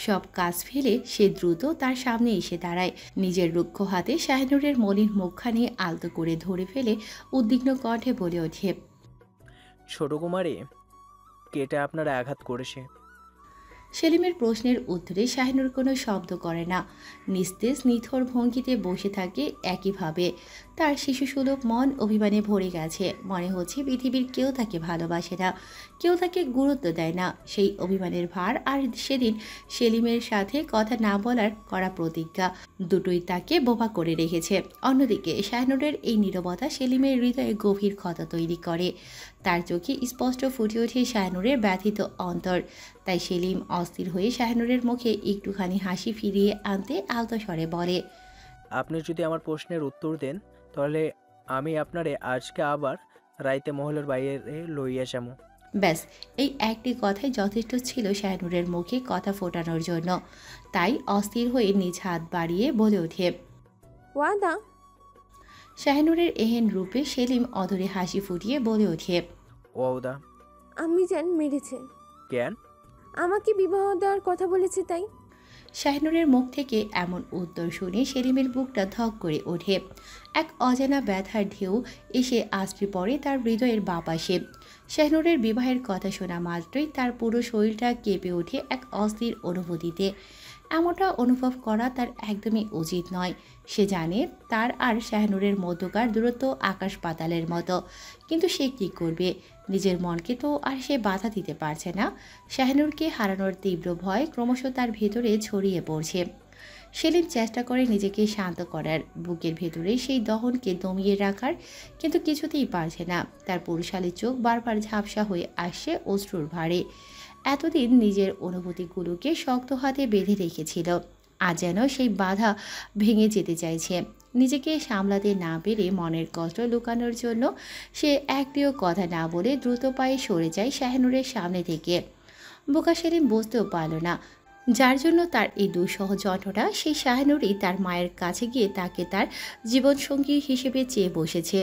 সব কাজ ফেলে সে দ্রুত তার সামনে এসে দাঁড়ায়। নিজের রুক্ষ হাতে শাহিনুরের মলিন মুখখানি আলতো করে ধরে ফেলে উদ্বিগ্ন কণ্ঠে বলে ওঠে, ছোট কুমারী, কেটে আপনারা আঘাত করেছে? সেলিমের প্রশ্নের উত্তরে শাহিনুর কোনো শব্দ করে না, নিস্তেজ নিথর ভঙ্গিতে বসে থাকে একইভাবে। তার শিশুসুলভ মন অভিমানে ভরে গেছে। মনে হচ্ছে পৃথিবীর কেউ তাকে ভালোবাসে না, কেউ তাকে গুরুত্ব দেয় না। সেই অভিমানের ভার আর সেদিন সেলিমের সাথে কথা না বলার করা প্রতিজ্ঞা, দুটোই তাকে বোবা করে রেখেছে। অন্যদিকে শাহিনুরের এই নীরবতা সেলিমের হৃদয়ে গভীর ক্ষত তৈরি করে। তার চোখে স্পষ্ট ফুটে ওঠে শাহিনুরের ব্যথিত অন্তর। তাই সেলিম অস্থির হয়ে শাহিনুরের মুখে একটুখানি হাসি ফিরিয়ে আনতে আলতো স্বরে বলে, আপনি যদি আমার প্রশ্নের উত্তর দেন তাহলে আমি আপনারে আজকে আবার রাইতে মহলের বাইরে লইয়া যাবো। ব্যাস, এই একটি কথাই যথেষ্ট ছিল শাহিনুরের মুখে কথা ফোটানোর জন্য। তাই অস্থির হয়ে নিজ হাত বাড়িয়ে বলে ওঠে, ওয়াদা। শাহিনুরের এহেন রূপে সেলিম অধরে হাসি ফুটিয়ে বলে ওঠে, ওয়াদা। আমি জান মেরেছে, কেন? আমাকে বিবাহ দেওয়ার কথা বলেছে তাই। শাহিনুরের মুখ থেকে এমন উত্তর শুনে সেলিমের বুকটা ধক করে ওঠে। এক অজানা ব্যথার ঢেউ এসে আছড়ে পড়ে তার হৃদয়ের বাপাশে। শাহিনুরের বিবাহের কথা শোনা মাত্রই তার পুরো শরীরটা কেঁপে ওঠে এক অস্থির অনুভূতিতে। এমনটা অনুভব করা তার একদমই উচিত নয়। সে জানে তার আর শাহিনুরের মধ্যকার দূরত্ব আকাশ পাতালের মতো, কিন্তু সে কী করবে? নিজের মনকে তো আর সে বাধা দিতে পারছে না। শাহিনুরকে হারানোর তীব্র ভয় ক্রমশ তার ভেতরে ছড়িয়ে পড়ছে। সেলিম চেষ্টা করে নিজেকে শান্ত করার, বুকের ভেতরে সেই দহনকে দমিয়ে রাখার, কিন্তু কিছুতেই পারছে না। তার পুরুষালী চোখ বারবার ঝাপসা হয়ে আসছে অশ্রুর ভারে। এতদিন নিজের অনুভূতিগুলোকে শক্ত হাতে বেঁধে রেখেছিল, আজ যেন সেই বাধা ভেঙে যেতে চাইছে। নিজেকে সামলাতে না পেরে মনের কষ্ট লুকানোর জন্য সে একটিও কথা না বলে দ্রুত পায়ে সরে যায় শাহিনুরের সামনে থেকে। বোকা সেলিম বুঝতেও পারল না যার জন্য তার এই দুঃসহ যন্ত্রণা, সেই শাহিনুরই তার মায়ের কাছে গিয়ে তাকে তার জীবনসঙ্গী হিসেবে চেয়ে বসেছে।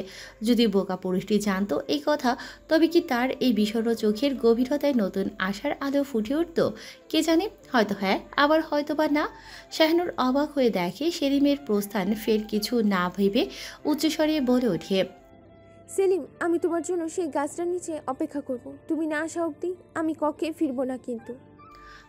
যদি বোকা পুরুষটি জানতো এই কথা, তবে কি তার এই বিষণ্ণ চোখের গভীরতায় নতুন আশার আলো ফুটে উঠত? কে জানে, হয়তো হ্যাঁ, আবার হয়তো বা না। শাহিনুর অবাক হয়ে দেখে সেলিমের প্রস্থান। ফের কিছু না ভেবে উচ্চস্বরে বলে ওঠে, সেলিম, আমি তোমার জন্য সেই গাছটার নিচে অপেক্ষা করব। তুমি না আসা অবধি আমি কক্ষে ফিরবো না কিন্তু।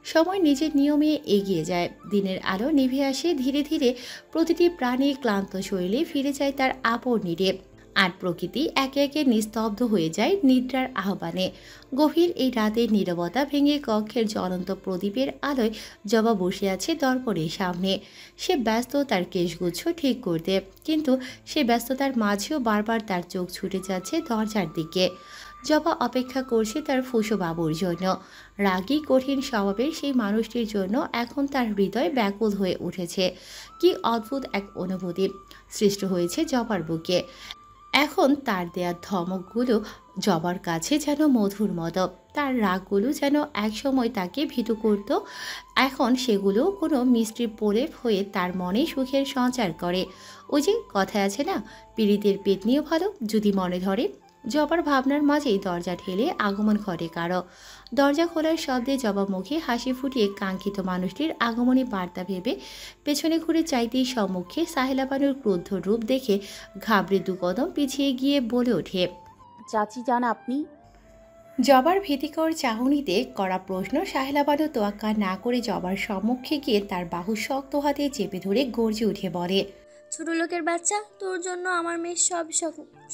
সময় নিজের নিয়মে এগিয়ে যায়। দিনের আলো নিভে আসে ধীরে ধীরে। প্রতিটি প্রাণী ক্লান্ত শরীরে ফিরে যায় তার আপন নীড়ে। আর প্রকৃতি একে একে নিস্তব্ধ হয়ে যায় নিদ্রার আহ্বানে। গভীর এই রাতের নীরবতা ভেঙে কক্ষের জ্বলন্ত প্রদীপের আলোয় জবা বসে আছে দর্পণের সামনে। সে ব্যস্ত তার কেশগুচ্ছ ঠিক করতে, কিন্তু সে ব্যস্ততার মাঝেও বারবার তার চোখ ছুটে যাচ্ছে দরজার দিকে। জবা অপেক্ষা করছে তার ফুসো বাবুর জন্য। রাগী কঠিন স্বভাবের সেই মানুষটির জন্য এখন তার হৃদয় ব্যাকুল হয়ে উঠেছে। কি অদ্ভুত এক অনুভূতি সৃষ্টি হয়েছে জবার বুকে। এখন তার দেয়া ধমকগুলো জবার কাছে যেন মধুর মতো। তার রাগগুলো যেন একসময় তাকে ভীতু করত, এখন সেগুলো কোনো মিষ্টি প্রলেপ হয়ে তার মনে সুখের সঞ্চার করে। ওই যে কথায় আছে না, পীড়িতের পেতনিও ভালো যদি মনে ধরে। জবার ভাবনার মাঝেই দরজা ঠেলে আগমন ঘটে কারো। দরজা খোলার শব্দে জবা মুখে হাসি ফুটিয়ে কাঙ্ক্ষিত মানুষটির আগমনী বার্তা ভেবে পেছনে ঘুরে চাইতেই সম্মুখে সাহেলা বানুর ক্রুদ্ধ রূপ দেখে ঘাবড়ে দু কদম পিছিয়ে গিয়ে বলে ওঠে, চাচি যান আপনি? জবার ভীতিকর চাহনিতে করা প্রশ্ন সাহেলা বানু তোয়াক্কা না করে জবার সম্মুখে গিয়ে তার বাহু শক্ত হাতে চেপে ধরে গর্জে উঠে বলে, ছোট লোকের বাচ্চা, তোর জন্য আমার মেয়ের সব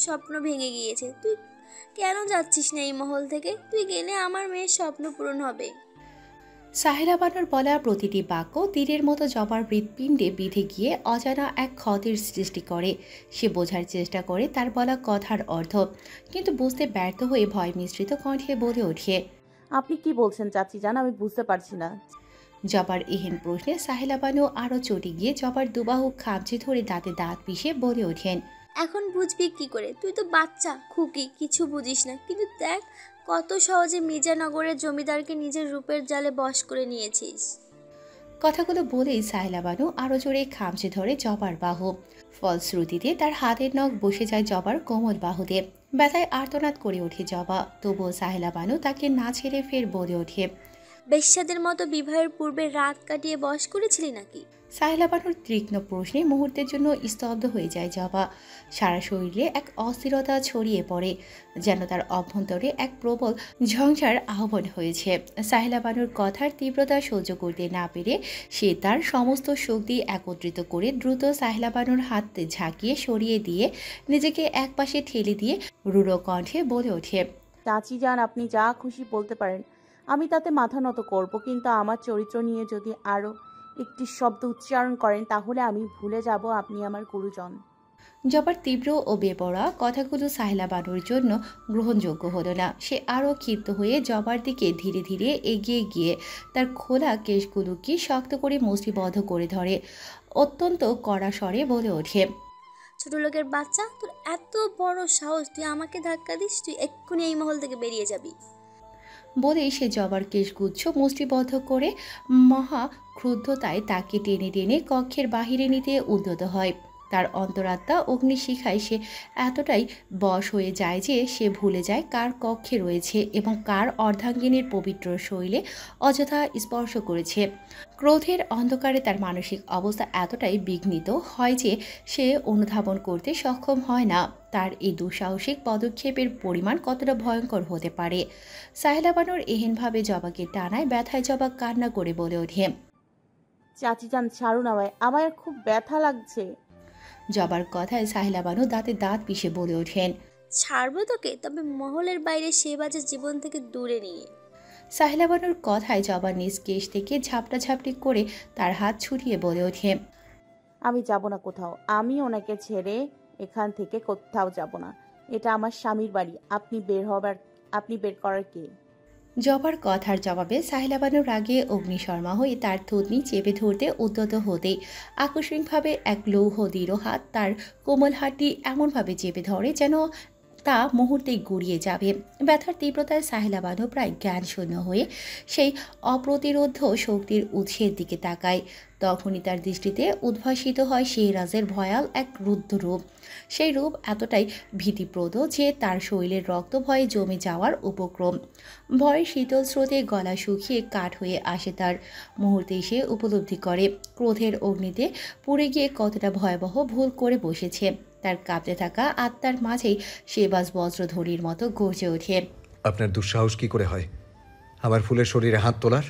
স্বপ্ন ভেঙে গিয়েছে। তুই কেন যাচ্ছিস না এই মহল থেকে? তুই গেলে আমার মেয়ের স্বপ্ন পূরণ হবে। সাহেরা বানুর বলা প্রতিটি বাক্য তীরের মতো জবার হৃৎপিণ্ডে বিঁধে গিয়ে অজানা এক ক্ষতের সৃষ্টি করে। সে বোঝার চেষ্টা করে তার বলা কথার অর্থ, কিন্তু বুঝতে ব্যর্থ হয়ে ভয় মিশ্রিত কণ্ঠে বলে ওঠে, আপনি কি বলছেন চাচি জান? আমি বুঝতে পারছি না। জবার এহেন প্রশ্নে সাহেলা বানু আরও চটে গিয়ে জবার দুবাহু খামচে ধরে দাঁতে দাঁত পিষে বলে ওঠেন, এখন বুঝবি কি করে? তুই তো বাচ্চা খুকি, কিছু বুঝিস না। কিন্তু দেখ কত সহজে মির্জানগরের জমিদারকে নিজের রূপের জালে বশ করে নিয়েছিস। কথাগুলো বলেই সাহেলা বানু আরও জোরে খামচে ধরে জবার বাহু। ফলশ্রুতিতে তার হাতের নখ বসে যায় জবার কোমল বাহুতে। ব্যথায় আর্তনাদ করে ওঠে জবা। তবুও সাহেলা বানু তাকে না ছেড়ে ফের বলে ওঠে, বেশ্যাদের মতো বিবাহের পূর্বে রাত কাটিয়ে বশ করেছিলি নাকি? সাহেলা বানুর তীক্ষ্ণ প্রশ্নে মুহূর্তের জন্য স্তব্ধ হয়ে যায় জবা। সারা শরীরে এক অস্থিরতা ছড়িয়ে পড়ে, যেন তার অভ্যন্তরে এক প্রবল ঝঞ্ঝার আহ্বান হয়েছে। সাহেলা বানুর কথার তীব্রতা সহ্য করতে না পেরে সে তার সমস্ত শক্তি একত্রিত করে দ্রুত সাহেলা বানুর হাতে ঝাঁকিয়ে সরিয়ে দিয়ে নিজেকে একপাশে ঠেলে দিয়ে রূঢ় কণ্ঠে বলে ওঠে, চাচি যান, আপনি যা খুশি বলতে পারেন, আমি তাতে মাথা নত করব। কিন্তু আমার চরিত্র নিয়ে যদি আরও একটি শব্দ উচ্চারণ করেন তাহলে আমি ভুলে যাব আপনি আমার গুরুজন। জবার তীব্র ও বেপরোয়া কথাগুলো সাহেলা বানুর জন্য গ্রহণযোগ্য হলো না। সে আরও ক্ষিপ্ত হয়ে জবার দিকে ধীরে ধীরে এগিয়ে গিয়ে তার খোলা কেশগুলোকে শক্ত করে মুষ্টিবদ্ধ করে ধরে অত্যন্ত কড়া স্বরে বলে ওঠে, ছোট লোকের বাচ্চা, তোর এত বড় সাহস, তুই আমাকে ধাক্কা দিস? তুই এক্ষুনি এই মহল থেকে বেরিয়ে যাবি। বলেই সে জবার কেশগুচ্ছ মুষ্টিবদ্ধ করে মহা ক্রুদ্ধতায় তাকে টেনে টেনে কক্ষের বাহিরে নিতে উদ্যত হয়। তার অন্তরাত্মা অগ্নিশিখায় সে এতটাই বশ হয়ে যায় যে সে ভুলে যায় কার কক্ষে রয়েছে এবং কার অর্ধাঙ্গিনীর পবিত্র শৈলে অযথা স্পর্শ করেছে। ক্রোধের অন্ধকারে তার মানসিক অবস্থা এতটাই বিঘ্নিত হয় যে সে অনুধাবন করতে সক্ষম হয় না তার এই দুঃসাহসিক পদক্ষেপের পরিমাণ কতটা ভয়ঙ্কর হতে পারে। সাহেলা বানুর এহেনভাবে জবাকে টানায় ব্যথায় জবা কান্না করে বলে ওঠে, চাচি যান ছাড়ুন আমায়, আমার খুব ব্যথা লাগছে। জবার কথায় সাহেলা বানু দাঁতে দাঁত পিষে বলে ওঠেন, ছাড়বো তোকে, তবে মহলের বাইরে সেবাজের জীবন থেকে দূরে নিয়ে। সাহেলা বানুর কথায় জবা নিজ কেশ থেকে ঝাপটা ঝাপটি করে তার হাত ছুটিয়ে বলে ওঠে, আমি যাব না কোথাও। আমি ওনাকে ছেড়ে এখান থেকে কোথাও যাব না। এটা আমার স্বামীর বাড়ি। আপনি বের করার কে? জবার কথার জবাবে সাহেলা বানুর রাগে অগ্নিশর্মা হয়ে তার থুতনি চেপে ধরতে উদ্যত হতেই আকস্মিকভাবে এক লৌহ দৃঢ় হাত তার কোমল হাতটি এমনভাবে চেপে ধরে যেন তা মুহূর্তেই গুড়িয়ে যাবে। ব্যথার তীব্রতায় সাহেলা বানু প্রায় জ্ঞানশূন্য হয়ে সেই অপ্রতিরোধ্য শক্তির উৎসের দিকে তাকায়। তখনই তার দৃষ্টিতে উদ্ভাসিত হয় শেহরাজের ভয়াল এক রুদ্ধ রূপ। সেই রূপ এতটাই ভীতিপ্রদ যে তার শরীরের রক্ত ভয়ে জমে যাওয়ার উপক্রম। ভয়ের শীতল স্রোতে গলা শুকিয়ে কাঠ হয়ে আসে তার। মুহূর্তেই সে উপলব্ধি করে ক্রোধের অগ্নিতে পুড়ে গিয়ে কতটা ভয়াবহ ভুল করে বসেছে। তার কাঁপতে থাকা আত্মার মাঝেই শেবাজ বজ্রধ্বনির মতো গর্জে ওঠে, আপনার দুঃসাহস কি করে হয় আমার ফুলের শরীরে হাত তোলার?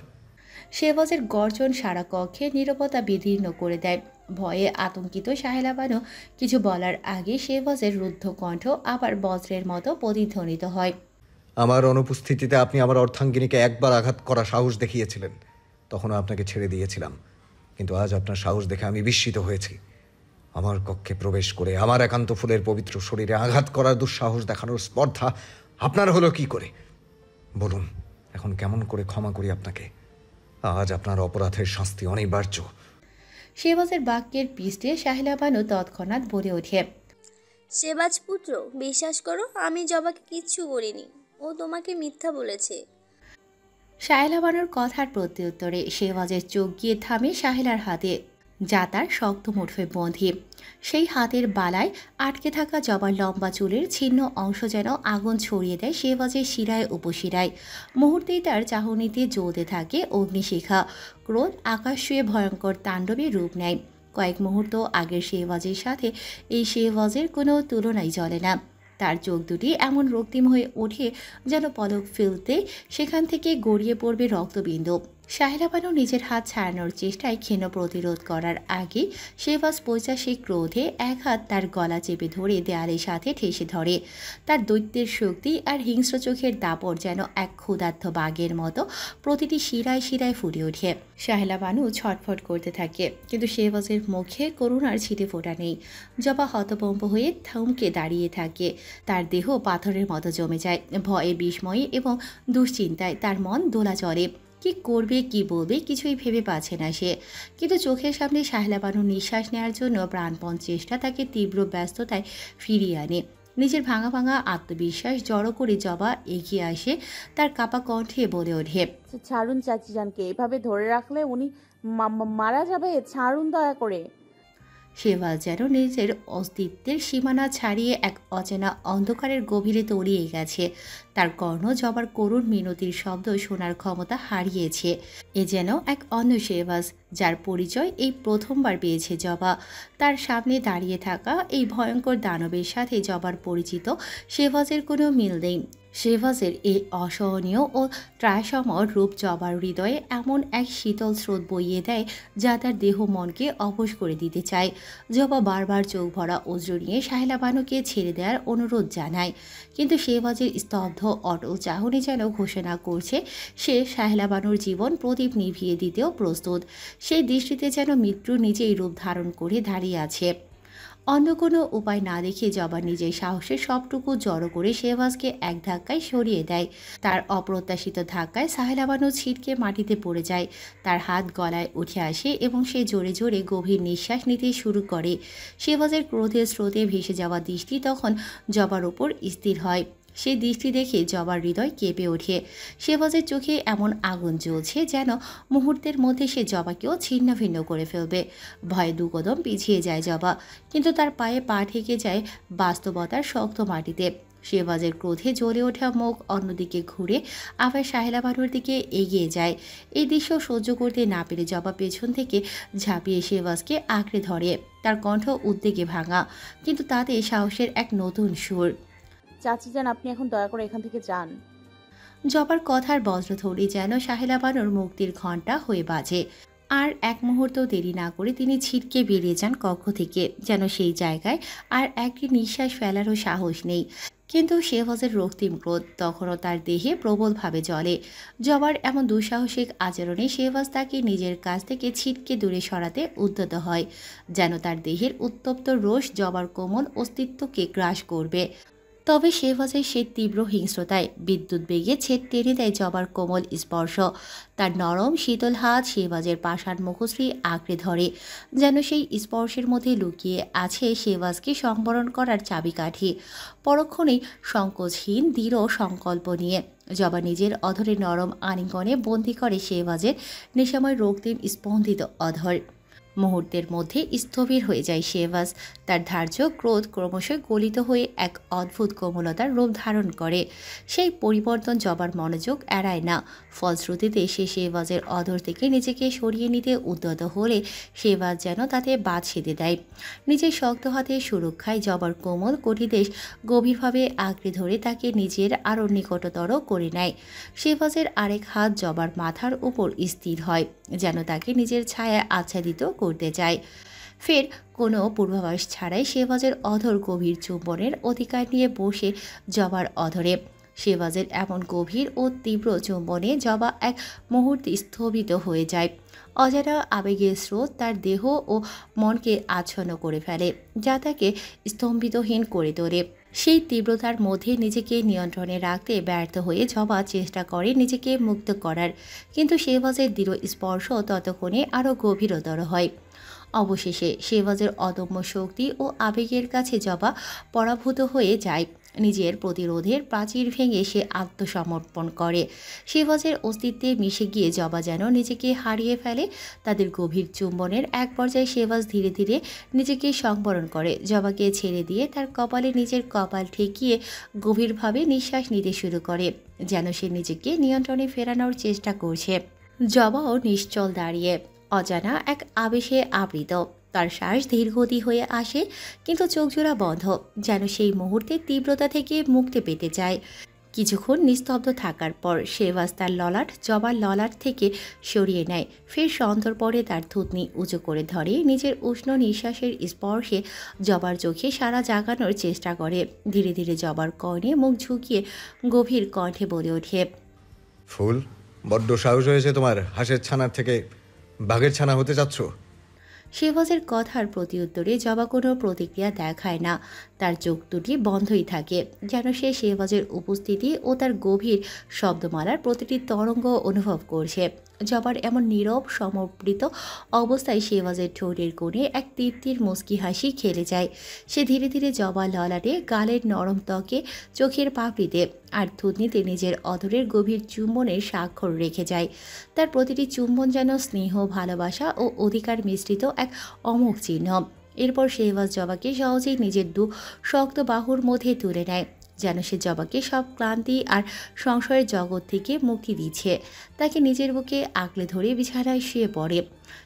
শেবাজের গর্জন সারা কক্ষে নীরবতা বিদীর্ণ করে দেয়। ভয়ে আতঙ্কিত সাহেলা বানু কিছু বলার আগে শেবাজের রুদ্ধ কণ্ঠ আবার বজ্রের মতো প্রতিধ্বনিত হয়, আমার অনুপস্থিতিতে আপনি আমার অর্ধাঙ্গিনীকে একবার আঘাত করা সাহস দেখিয়েছিলেন, তখনও আপনাকে ছেড়ে দিয়েছিলাম। কিন্তু আজ আপনার সাহস দেখে আমি বিস্মিত হয়েছি। আমার কক্ষে প্রবেশ করে আমার একান্ত ফুলের পবিত্র শরীরে আঘাত করার দুঃসাহস দেখানোর স্পর্ধা আপনার হলো কি করে? বলুন, এখন কেমন করে ক্ষমা করি আপনাকে? আজ আপনার অপরাধের শাস্তি অনিবার্য। শেবাজের বাক্যের পিষ্টে সাহেলা বানু তৎক্ষণাৎ বলে ওঠে, সেবাজ পুত্র, বিশ্বাস করো আমি জবাকে কিচ্ছু করিনি। ও তোমাকে মিথ্যা বলেছে। সাহেলা বানুর কথার প্রত্যুত্তরে শেবাজের চোখ গিয়ে থামে সাহেলার হাতে, যা তার শক্ত মুঠোয় বন্ধি। সেই হাতের বালায় আটকে থাকা জবার লম্বা চুলের ছিন্ন অংশ যেন আগুন ছড়িয়ে দেয় শেবাজের শিরায় উপশিরায়। মুহূর্তেই তার চাহনিতে জ্বলতে থাকে অগ্নিশিখা। ক্রোধ আকাশ ছুঁয়ে ভয়ঙ্কর তাণ্ডবে রূপ নেয়। কয়েক মুহূর্ত আগের শেহবাজের সাথে এই শেহবাজের কোনো তুলনাই চলে না। তার চোখ দুটি এমন রক্তিম হয়ে ওঠে যেন পলক ফেলতে সেখান থেকে গড়িয়ে পড়বে রক্তবিন্দু। শাহিলা বানু নিজের হাত ছাড়ানোর চেষ্টায় ক্ষীণ প্রতিরোধ করার আগে শেহবাজ পৈশাসিক ক্রোধে এক হাত তার গলা চেপে ধরে দেয়ালের সাথে ঠেসে ধরে। তার দৈত্যের শক্তি আর হিংস্র চোখের দাপট যেন এক ক্ষুধার্ত বাঘের মতো প্রতিটি শিরায় শিরায় ফুটে ওঠে। শাহিলা বানু ছটফট করতে থাকে, কিন্তু শেহবাজের মুখে করুণার ছিটে ফোটা নেই। জবা হতভম্ব হয়ে থমকে দাঁড়িয়ে থাকে। তার দেহ পাথরের মতো জমে যায়। ভয়ে, বিস্ময়ে এবং দুশ্চিন্তায় তার মন দোলা চলে। কি করবে, কি বলবে কিছুই ভেবে পাচ্ছে না সে। কিন্তু চোখের সামনে শাহিলা বানুর নিঃশ্বাস নেওয়ার জন্য প্রাণপণ চেষ্টা তাকে তীব্র ব্যস্ততায় ফিরিয়ে আনে। নিজের ভাঙা ভাঙা আত্মবিশ্বাস জড়ো করে জবা এগিয়ে আসে, তার কাপা কণ্ঠে বলে ওঠে, ছাড়ুন চাচিজানকে, এভাবে ধরে রাখলে উনি মারা যাবে, ছাড়ুন দয়া করে। শেহবাজ যেন নিজের অস্তিত্বের সীমানা ছাড়িয়ে এক অচেনা অন্ধকারের গভীরে তলিয়ে গেছে। তার কর্ণ জবার করুণ মিনতির শব্দ শোনার ক্ষমতা হারিয়েছে। এ যেন এক অন্য শেহবাজ, যার পরিচয় এই প্রথমবার পেয়েছে জবা। তার সামনে দাঁড়িয়ে থাকা এই ভয়ঙ্কর দানবের সাথে জবার পরিচিত শেহবাজের কোনো মিল নেই। শেহবাজের এই অসহনীয় ও ত্রাসমর রূপ জবার হৃদয়ে এমন এক শীতল স্রোত বইয়ে দেয়, যা তার দেহ মনকে অবশ করে দিতে চায়। জবা বারবার চোখ ভরা অশ্রু নিয়ে শাহিলা বানুকে ছেড়ে দেওয়ার অনুরোধ জানায়, কিন্তু শেহবাজের স্তব্ধ অটল চাহনি যেন ঘোষণা করছে সে শাহিলা বানুর জীবন প্রদীপ নিভিয়ে দিতেও প্রস্তুত। সেই দৃষ্টিতে যেন মৃত্যু নিজেই রূপ ধারণ করে দাঁড়িয়ে আছে। অন্য কোনো উপায় না দেখে জবা নিজের সাহসের সবটুকু জড়ো করে শেহবাজকে এক ধাক্কায় সরিয়ে দেয়। তার অপ্রত্যাশিত ধাক্কায় শাহিলা বানু ছিটকে মাটিতে পড়ে যায়। তার হাত গলায় উঠে আসে এবং সে জোরে জোরে গভীর নিঃশ্বাস নিতে শুরু করে। শেহবাজের ক্রোধের স্রোতে ভেসে যাওয়া দৃষ্টি তখন জবার উপর স্থির হয়। সেই দৃষ্টি দেখে জবার হৃদয় কেঁপে ওঠে। শেহবাজের চোখে এমন আগুন জ্বলছে যেন মুহূর্তের মধ্যে সে জবাকেও ছিন্ন ভিন্ন করে ফেলবে। ভয়ে দুকদম পিছিয়ে যায় জবা, কিন্তু তার পায়ে পা ঠেকে যায় বাস্তবতার শক্ত মাটিতে। শেহবাজের ক্রোধে জ্বলে ওঠা মুখ অন্যদিকে ঘুরে আবার শাহিলা বানুর দিকে এগিয়ে যায়। এই দৃশ্য সহ্য করতে না পেরে জবা পেছন থেকে ঝাঁপিয়ে শেহবাজকে আঁকড়ে ধরে। তার কণ্ঠ উদ্বেগে ভাঙা, কিন্তু তাতে সাহসের এক নতুন সুর। চাচিজান, আপনি এখন দয়া করে এখান থেকে যান। জবার কথার বজ্রধ্বনি যেন শাহিলা বানুর মুক্তির ঘণ্টা হয়ে বাজে। আর এক মুহূর্ত দেরি না করে তিনি ছিটকে বেরিয়ে যান কক্ষ থেকে, যেন সেই জায়গায় আর একটি নিঃশ্বাস ফেলারও সাহস নেই। কিন্তু শেহবাজের রক্তিম ক্রোধ তখনও তার দেহে প্রবলভাবে জ্বলে। জবার এমন দুঃসাহসিক আচরণে শেহবাজ তাকে নিজের কাছ থেকে ছিটকে দূরে সরাতে উদ্যত হয়, যেন তার দেহের উত্তপ্ত রোষ জবার কোমল অস্তিত্বকে গ্রাস করবে। তবে শেহবাজের সেই তীব্র হিংস্রতায় বিদ্যুৎ বেগে ছেদ টেনে দেয় জবার কোমল স্পর্শ। তার নরম শীতল হাত শেহবাজের পাষাণ মুখশ্রী আঁকড়ে ধরে, যেন সেই স্পর্শের মধ্যে লুকিয়ে আছে শেহবাজকে সংবরণ করার চাবিকাঠি। পরক্ষণেই সংকোচহীন দৃঢ় সংকল্প নিয়ে জবা নিজের অধরে নরম আলিঙ্গনে বন্দী করে শেহবাজের নেশাময় রক্তিম স্পন্দিত অধর। মুহূর্তের মধ্যে স্থবির হয়ে যায় শেহবাজ। তার ধার্য ক্রোধ ক্রমশ গলিত হয়ে এক অদ্ভুত কোমলতার রূপ ধারণ করে। সেই পরিবর্তন জবার মনোযোগ এড়ায় না। ফলশ্রুতিতে সে শেহবাজের অধর থেকে নিজেকে সরিয়ে নিতে উদ্যত হলে শেহবাজ যেন তাতে বাদ সেধে দেয়। নিজের শক্ত হাতে সুরক্ষায় জবার কোমল কটিদেশ গভীরভাবে আঁকড়ে ধরে তাকে নিজের আরও নিকটতর করে নেয়। শেহবাজের আরেক হাত জবার মাথার উপর স্থির হয়, যেন তাকে নিজের ছায়ায় আচ্ছাদিত করতে চায়। ফের কোনো পূর্বাভাস ছাড়াই শেহবাজের অধর গভীর চুম্বনের অধিকার নিয়ে বসে জবার অধরে। শেহবাজের এমন গভীর ও তীব্র চুম্বনে জবা এক মুহূর্তে স্থবিত হয়ে যায়। অজানা আবেগের স্রোত তার দেহ ও মনকে আচ্ছন্ন করে ফেলে, যা তাকে স্তম্ভিতহীন করে তোলে। সেই তীব্রতার মধ্যে নিজেকে নিয়ন্ত্রণে রাখতে ব্যর্থ হয়ে জবা চেষ্টা করে নিজেকে মুক্ত করার, কিন্তু শেহবাজের দৃঢ় স্পর্শ ততক্ষণে আরও গভীরতর হয়। অবশেষে শেহবাজের অদম্য শক্তি ও আবেগের কাছে জবা পরাভূত হয়ে যায়। নিজের প্রতিরোধের প্রাচীর ভেঙে সে আত্মসমর্পণ করে। শেহবাজের অস্তিত্বে মিশে গিয়ে জবা যেন নিজেকে হারিয়ে ফেলে। তাদের গভীর চুম্বনের এক পর্যায়ে শেহবাজ ধীরে ধীরে নিজেকে সংবরণ করে, জবাকে ছেড়ে দিয়ে তার কপালে নিজের কপাল ঠেকিয়ে গভীরভাবে নিঃশ্বাস নিতে শুরু করে, যেন সে নিজেকে নিয়ন্ত্রণে ফেরানোর চেষ্টা করছে। জবাও নিশ্চল দাঁড়িয়ে, অজানা এক আবেশে আবৃত। তার শ্বাস ধীরগতি হয়ে আসে, কিন্তু চোখজোড়া বন্ধ, যেন সেই মুহূর্তে তীব্রতা থেকে মুক্তি পেতে চায়। কিছুক্ষণ নিস্তব্ধ থাকার পর শেহবাজ তার ললাট জবার ললাট থেকে সরিয়ে নেয়। ফের সন্তর্পণে তার থুতনি উঁচু করে ধরে নিজের উষ্ণ নিঃশ্বাসের স্পর্শে জবার চোখে সারা জাগানোর চেষ্টা করে। ধীরে ধীরে জবার কর্ণে মুখ ঝুঁকিয়ে গভীর কণ্ঠে বলে ওঠে, ফুল, বড্ড সাহস হয়েছে তোমার। হাঁসের ছানার থেকে বাঘের ছানা হতে চাচ্ছ? শেহবাজের কথার প্রতিউত্তরে জবা কোনো প্রতিক্রিয়া দেখায় না। তার চোখ দুটি বন্ধই থাকে, যেন সে শেহবাজের উপস্থিতি ও তার গভীর শব্দমালার প্রতিটি তরঙ্গ অনুভব করছে। জবার এমন নীরব সমর্পিত অবস্থায় শেহবাজের ঠোঁটের কোণে এক তৃপ্তির মুচকি হাসি খেলে যায়। সে ধীরে ধীরে জবা ললাটে, গালের নরম ত্বকে, চোখের পাপড়িতে আর থুতনিতে নিজের অধরের গভীর চুম্বনের স্বাক্ষর রেখে যায়। তার প্রতিটি চুম্বন যেন স্নেহ, ভালোবাসা ও অধিকার মিশ্রিত এক অমোঘ চিহ্ন। এরপর শেহবাজ জবাকে সহজেই নিজের দু শক্ত বাহুর মধ্যে তুলে নেয়, যেন সে জবাকে সব ক্লান্তি আর সংশয়ের জগৎ থেকে মুক্তি দিচ্ছে। তাকে নিজের বুকে আঁকড়ে ধরে বিছানায় শুয়ে পড়ে।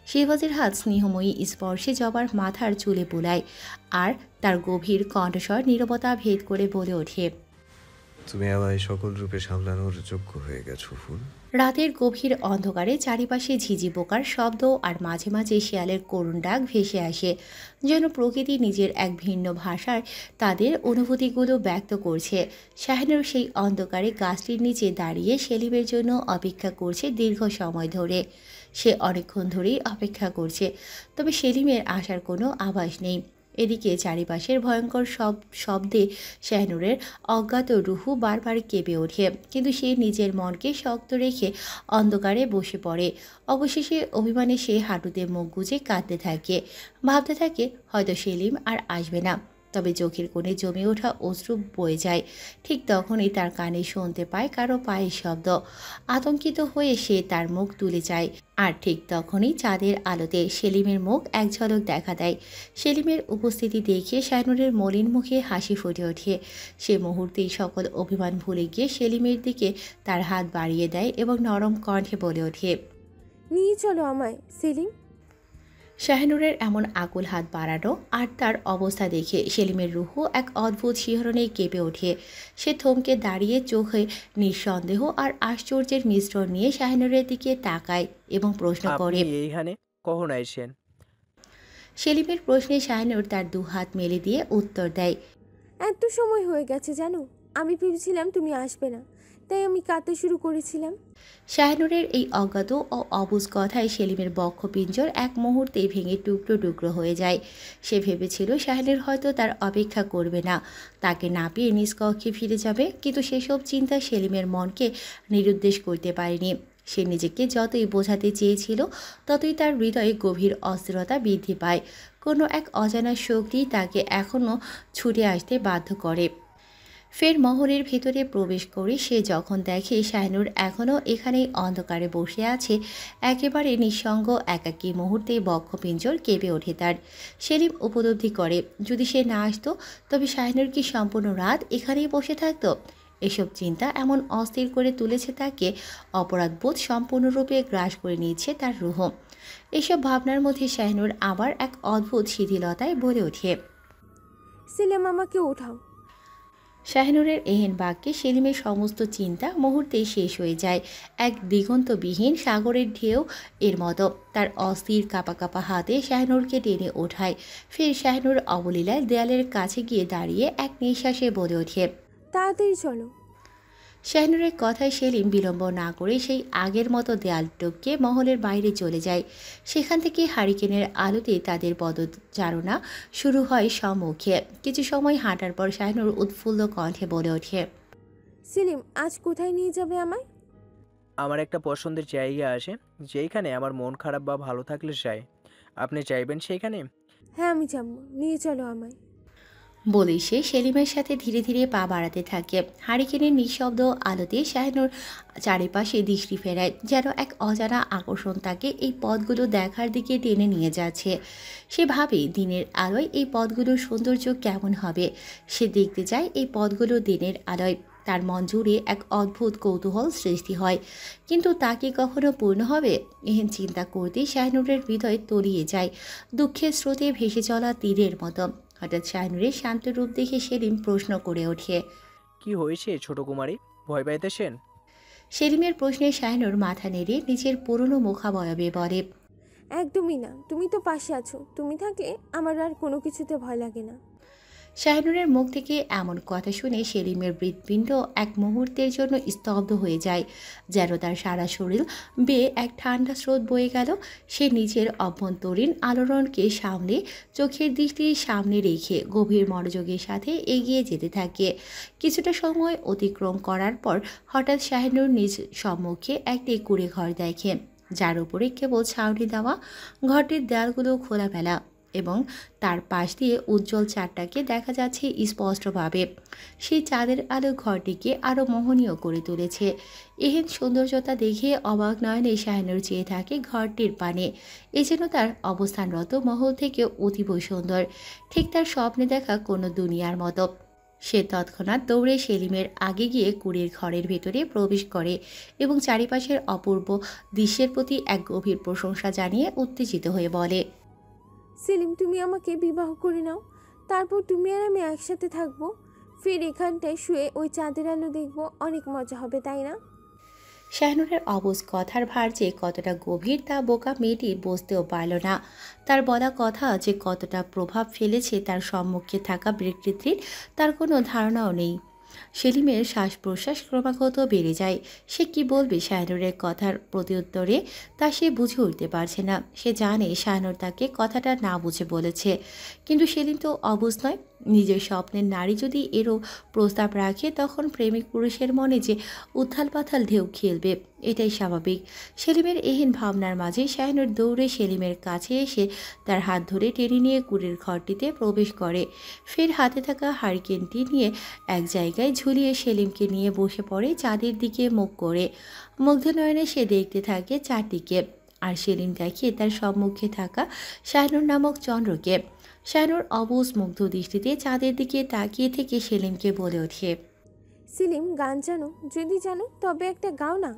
শেহবাজের হাত স্নেহময়ী স্পর্শে জবার মাথার চুলে বুলায়, আর তার গভীর কণ্ঠস্বর নীরবতা ভেদ করে বলে ওঠে, তুমি আমায় সকল রূপে সামলানোর যোগ্য হয়ে গেছো ফুল। রাতের গভীর অন্ধকারে চারিপাশে ঝিঝি পোকার শব্দ আর মাঝে মাঝে শিয়ালের করুণ ডাক ভেসে আসে, যেন প্রকৃতি নিজের এক ভিন্ন ভাষায় তাদের অনুভূতিগুলো ব্যক্ত করছে। শাহিনুর সেই অন্ধকারে গাছটির নিচে দাঁড়িয়ে সেলিমের জন্য অপেক্ষা করছে দীর্ঘ সময় ধরে। সে অনেকক্ষণ ধরেই অপেক্ষা করছে, তবে সেলিমের আসার কোনো আভাস নেই। এদিকে চারিপাশের ভয়ঙ্কর শব্দে শাহিনুরের অজ্ঞাত রুহু বারবার কেঁপে ওঠে, কিন্তু সে নিজের মনকে শক্ত রেখে অন্ধকারে বসে পড়ে। অবশেষে অভিমানে সে হাঁটুতে মুখ গুজে কাঁদতে থাকে, ভাবতে থাকে হয়তো সেলিম আর আসবে না। তবে চোখের কোণে জমে ওঠা অশ্রু বয়ে যায়। ঠিক তখনই তার কানে শুনতে পায় কারো পায়ের শব্দ। আতঙ্কিত হয়ে সে তার মুখ তুলে যায়, আর ঠিক তখনই চাঁদের আলোতে সেলিমের মুখ এক ঝলক দেখা দেয়। সেলিমের উপস্থিতি দেখে শাহিনুরের মলিন মুখে হাসি ফুটে ওঠে। সে মুহূর্তেই সকল অভিমান ভুলে গিয়ে সেলিমের দিকে তার হাত বাড়িয়ে দেয় এবং নরম কণ্ঠে বলে ওঠে, নিয়ে চলো আমায় সেলিম। শাহিনুরের এমন আকুল হাত বাড়ানো আর তার অবস্থা দেখে সেলিমের রুহু এক অদ্ভুত শিহরণে কেঁপে ওঠে। সে থমকে দাঁড়িয়ে চোখে নিঃসন্দেহ আর আশ্চর্যের মিশ্রণ নিয়ে শাহিনুরের দিকে তাকায় এবং প্রশ্ন করে, আপনি এইখানে কখন আইসেন? সেলিমের প্রশ্নে শাহিনুর তার দু হাত মেলে দিয়ে উত্তর দেয়, এত সময় হয়ে গেছে জানো, আমি ভেবেছিলাম তুমি আসবে না, তাই আমি কাঁদতে শুরু করেছিলাম। শাহিনুরের এই অজ্ঞাত ও অবুঝ কথায় সেলিমের বক্ষপিঞ্জর এক মুহূর্তেই ভেঙে টুকরো টুকরো হয়ে যায়। সে ভেবেছিল শাহিনুর হয়তো তার অপেক্ষা করবে না, তাকে না পেয়ে নিজ কক্ষে ফিরে যাবে, কিন্তু সেসব চিন্তা সেলিমের মনকে নিরুদ্দেশ করতে পারেনি। সে নিজেকে যতই বোঝাতে চেয়েছিল, ততই তার হৃদয়ে গভীর অস্থিরতা বৃদ্ধি পায়। কোনো এক অজানা শক্তি তাকে এখনও ছুটে আসতে বাধ্য করে। ফের মহলের ভেতরে প্রবেশ করে সে যখন দেখে শাহিনুর এখনও এখানেই অন্ধকারে বসে আছে, একেবারে নিঃসঙ্গ একাকী, মুহূর্তে বক্ষপিঞ্জর কেঁপে ওঠে তার। সেলিম উপলব্ধি করে, যদি সে না আসতো তবে শাহিনুর কি সম্পূর্ণ রাত এখানেই বসে থাকতো? এসব চিন্তা এমন অস্থির করে তুলেছে তাকে, অপরাধবোধ সম্পূর্ণরূপে গ্রাস করে নিচ্ছে তার রুহ। এসব ভাবনার মধ্যে শাহিনুর আবার এক অদ্ভুত শিথিলতায় বলে ওঠে, সেলিম আমাকে ওঠাও। শাহিনুরের এহেন বাক্যে সেলিমের সমস্ত চিন্তা মুহূর্তেই শেষ হয়ে যায়। এক দিগন্তবিহীন সাগরের ঢেউ এর মতো তার অস্থির কাঁপা কাঁপা হাতে শাহিনুরকে টেনে ওঠায়। ফের শাহিনুর অবলীলায় দেয়ালের কাছে গিয়ে দাঁড়িয়ে এক নিঃশ্বাসে বলে ওঠে, তাড়াতাড়ি চলো। শাহিনুরের কথায় সেলিম বিলম্ব না করে সেই আগের মতো দেয়াল টপকে মহলের বাইরে চলে যায়। সেখান থেকে হারিকেনের আলোতে তাদের পদচারণা শুরু হয় সম্মুখে। কিছু সময় হাঁটার পর শাহিনুর উৎফুল্ল কণ্ঠে বলে ওঠে, সেলিম আজ কোথায় নিয়ে যাবে আমায়? আমার একটা পছন্দের জায়গা আছে, যেইখানে আমার মন খারাপ বা ভালো থাকলে চাই। আপনি চাইবেন সেইখানে? হ্যাঁ আমি যাবো, নিয়ে চলো আমায়। বলেই সে সেলিমের সাথে ধীরে ধীরে পা বাড়াতে থাকে। হারিকেনের নিঃশব্দ আলোতে শাহিনুর চারিপাশে দৃষ্টি ফেরায়, যেন এক অজানা আকর্ষণ তাকে এই পথগুলো দেখার দিকে টেনে নিয়ে যাচ্ছে। সে ভাবে দিনের আলোয় এই পথগুলোর সৌন্দর্য কেমন হবে। সে দেখতে চায় এই পথগুলো দিনের আলোয়। তার মন জুড়ে এক অদ্ভুত কৌতূহল সৃষ্টি হয়, কিন্তু তা কি কখনো পূর্ণ হবে? এহেন চিন্তা করতেই শাহিনুরের হৃদয় তলিয়ে যায়, দুঃখের স্রোতে ভেসে চলা তীরের মতো। হঠাৎ শাহিনুরের শান্ত রূপ দেখে সেলিম প্রশ্ন করে ওঠে, কি হয়েছে ছোট কুমারী? ভয় পাইতেছেন? সেলিমের প্রশ্নে শাহিনুর মাথা নেড়ে নিজের পুরনো মুখাবয়বে বলে, একদমই না, তুমি তো পাশে আছো, তুমি থাকলে আমার আর কোনো কিছুতে ভয় লাগে না। শাহিনুরের মুখ থেকে এমন কথা শুনে সেলিমের হৃৎপিণ্ড এক মুহূর্তের জন্য স্তব্ধ হয়ে যায়, যেন তার সারা শরীর বেয়ে এক ঠান্ডা স্রোত বয়ে গেল। সে নিজের অভ্যন্তরীণ আলোড়নকে সামনে, চোখের দৃষ্টির সামনে রেখে গভীর মনোযোগের সাথে এগিয়ে যেতে থাকে। কিছুটা সময় অতিক্রম করার পর হঠাৎ শাহিনুর নিজ সম্মুখে একটি কুঁড়ে ঘর দেখে, যার উপরে কেবল ছাউনি দেওয়া। ঘরটির দেয়ালগুলো খোলামেলা এবং তার পাশ দিয়ে উজ্জ্বল চাঁদটাকে দেখা যাচ্ছে স্পষ্টভাবে। সেই চাঁদের আলো ঘরটিকে আরও মোহনীয় করে তুলেছে। এহেন সৌন্দর্যতা দেখে অবাক নয়নে শাহিনুর চেয়ে থাকে ঘরটির পানে। এ যেন তার অবস্থানরত মহল থেকে অতীব সুন্দর, ঠিক তার স্বপ্নে দেখা কোনো দুনিয়ার মতো। সে তৎক্ষণাৎ দৌড়ে সেলিমের আগে গিয়ে কুড়ির ঘরের ভেতরে প্রবেশ করে এবং চারিপাশের অপূর্ব দৃশ্যের প্রতি এক গভীর প্রশংসা জানিয়ে উত্তেজিত হয়ে বলে, সেলিম, তুমি আমাকে বিবাহ করে নাও, তারপর তুমি আর আমি একসাথে থাকবো। ফির এখানটায় শুয়ে ওই চাঁদের আলো দেখবো, অনেক মজা হবে, তাই না? শাহিনুরের অবুঝ কথার ভার যে কতটা গভীর তা বোকা মেয়েটি বুঝতেও পারল না। তার বলা কথা যে কতটা প্রভাব ফেলেছে তার সম্মুখে থাকা ব্যক্তিটির তার কোনো ধারণাও নেই। সেলিমের শ্বাস প্রশ্বাস ক্রমাগত বেড়ে যায়। সে কি বলবে শাহিনুরের কথার প্রত্যুত্তরে তা সে বুঝে উঠতে পারছে না। সে জানে শাহিনুর তাকে কথাটা না বুঝে বলেছে, কিন্তু সেলিম তো অবুঝ নয়। নিজের স্বপ্নের নারী যদি এরও প্রস্তাব রাখে, তখন প্রেমিক পুরুষের মনে যে উথাল পাথাল ঢেউ খেলবে, এটাই স্বাভাবিক। সেলিমের এহেন ভাবনার মাঝে শাহিনুর দৌড়ে সেলিমের কাছে এসে তার হাত ধরে টেনে নিয়ে কুড়ির ঘরটিতে প্রবেশ করে। ফের হাতে থাকা হারিকেনটি নিয়ে এক জায়গায় ঝুলিয়ে সেলিমকে নিয়ে বসে পড়ে চাঁদের দিকে মুখ করে। মুগ্ধ নয়নে সে দেখতে থাকে চাঁদটিকে, আর সেলিম দেখে তার সম্মুখে থাকা শাহিনুর নামক চন্দ্রকে। শাহিনুর অবুঝ মুগ্ধ দৃষ্টিতে চাঁদের দিকে তাকিয়ে থেকে সেলিমকে বলে ওঠে, সেলিম, গান জানো? যদি জানো তবে একটা গাও না।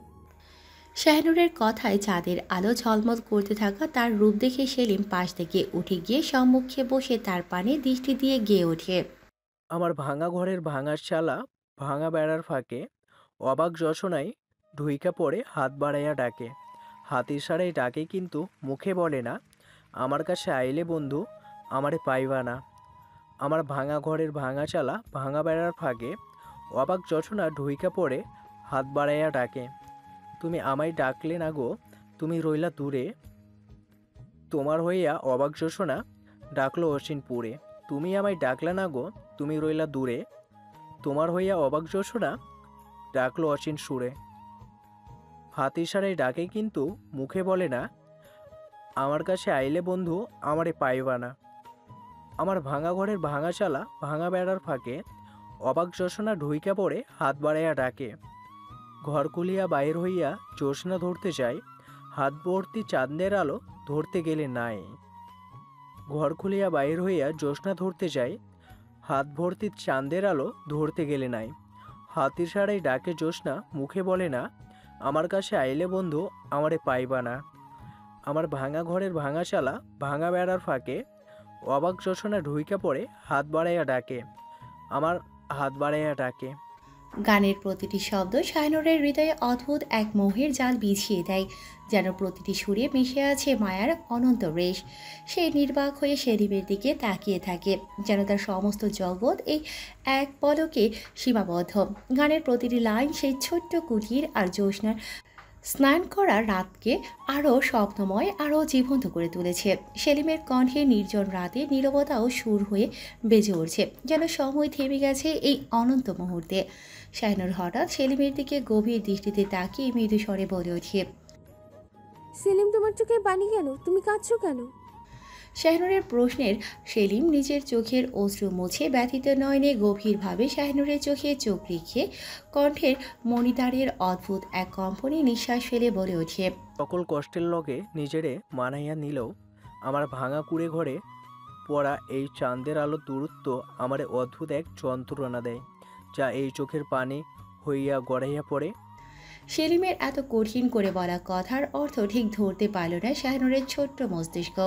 শাহিনুরের কথায় চাঁদের আলো ঝলমল করতে থাকা তার রূপ দেখে সেলিম পাশ থেকে উঠে গিয়ে সম্মুখে বসে তার পানে দৃষ্টি দিয়ে গেয়ে ওঠে, আমার ভাঙা ঘরের ভাঙার চালা ভাঙা বেড়ার ফাঁকে অবাক যশনায় ঢুইকা পড়ে হাত বাড়াইয়া ডাকে। হাতির সারাই ডাকে কিন্তু মুখে বলে না, আমার কাছে আইলে বন্ধু আমারে পাইবা না। আমার ভাঙা ঘরের ভাঙা চালা ভাঙা বেড়ার ফাঁকে অবাক যশনা ঢুইকা পড়ে হাত বাড়াইয়া ডাকে। তুমি আমায় ডাকলে না গো, তুমি রইলা দূরে। তোমার হইয়া অবাক যশনা ডাকলো অসীনপুরে। তুমি আমায় ডাকলা না গো, তুমি রইলা দূরে। তোমার হইয়া অবাক যশনা ডাকলো অসীন সুরে। হাত ইশারায় ডাকে কিন্তু মুখে বলে না, আমার কাছে আইলে বন্ধু আমারে পাইবা না। আমার ভাঙা ঘরের ভাঙা চালা ভাঙা বেড়ার ফাঁকে অবাক যশনা ঢুইকা পড়ে হাত বাড়াইয়া ডাকে। ঘর খুলিয়া বাইর হইয়া জ্যোৎস্না ধরতে চাই, হাত ভর্তি চাঁদের আলো ধরতে গেলে নাই। ঘর খুলিয়া বাইর হইয়া জ্যোৎস্না ধরতে যাই, হাত ভর্তি চাঁদের আলো ধরতে গেলে নাই। হাতির সারাই ডাকে জ্যোৎস্না মুখে বলে না, আমার কাছে আইলে বন্ধু আমারে পাইবা না। আমার ভাঙা ঘরের ভাঙা চালা ভাঙা বেড়ার ফাঁকে অবাক যশনা ঢুইকা পড়ে হাত বাড়াইয়া ডাকে। আমার হাত বাড়াইয়া ডাকে। গানের প্রতিটি শব্দ শাহিনুরের হৃদয়ে অদ্ভুত এক মোহের জাল বিছিয়ে দেয়, যেন প্রতিটি সুরে মিশে আছে মায়ার অনন্ত রেশ। সে নির্বাক হয়ে সেলিমের দিকে তাকিয়ে থাকে, যেন তার সমস্ত জগৎ এই এক পলকে সীমাবদ্ধ। গানের প্রতিটি লাইন সেই ছোট্ট কুটির আর জ্যোৎস্নার স্নান করা রাতকে আরও স্বপ্নময়, আরও জীবন্ত করে তুলেছে। সেলিমের কণ্ঠে নির্জন রাতে নীরবতাও সুর হয়ে বেজে উঠছে, যেন সময় থেমে গেছে এই অনন্ত মুহূর্তে। শাহিনুর হঠাৎ সেলিমের দিকে গভীর দৃষ্টিতে তাকিয়ে মৃদু স্বরে বলে ওঠে, সেলিম, তোমার চোখে পানি কেন? তুমি কাঁদছো কেন? শাহিনুরের প্রশ্নের সেলিম নিজের চোখের অশ্রু মুছে ব্যথিত নয়নে গভীরভাবে শাহিনুরের চোখে চোখ রেখে কণ্ঠের মণিদারের অদ্ভুত এক কম্পনে নিঃশ্বাস ফেলে বলে ওঠে, সকল কষ্টের লগে নিজেরে মানাইয়া নিলেও আমার ভাঙা কুড়ে ঘরে পড়া এই চাঁদের আলোর দূরত্ব আমারে অদ্ভুত এক যন্ত্রণা দেয়, যা এই চোখের পানি হইয়া গড়াইয়া পড়ে। সেলিমের এত কঠিন করে বলা কথার অর্থ ঠিক ধরতে পারল না শাহনুরের ছোট্ট মস্তিষ্ক।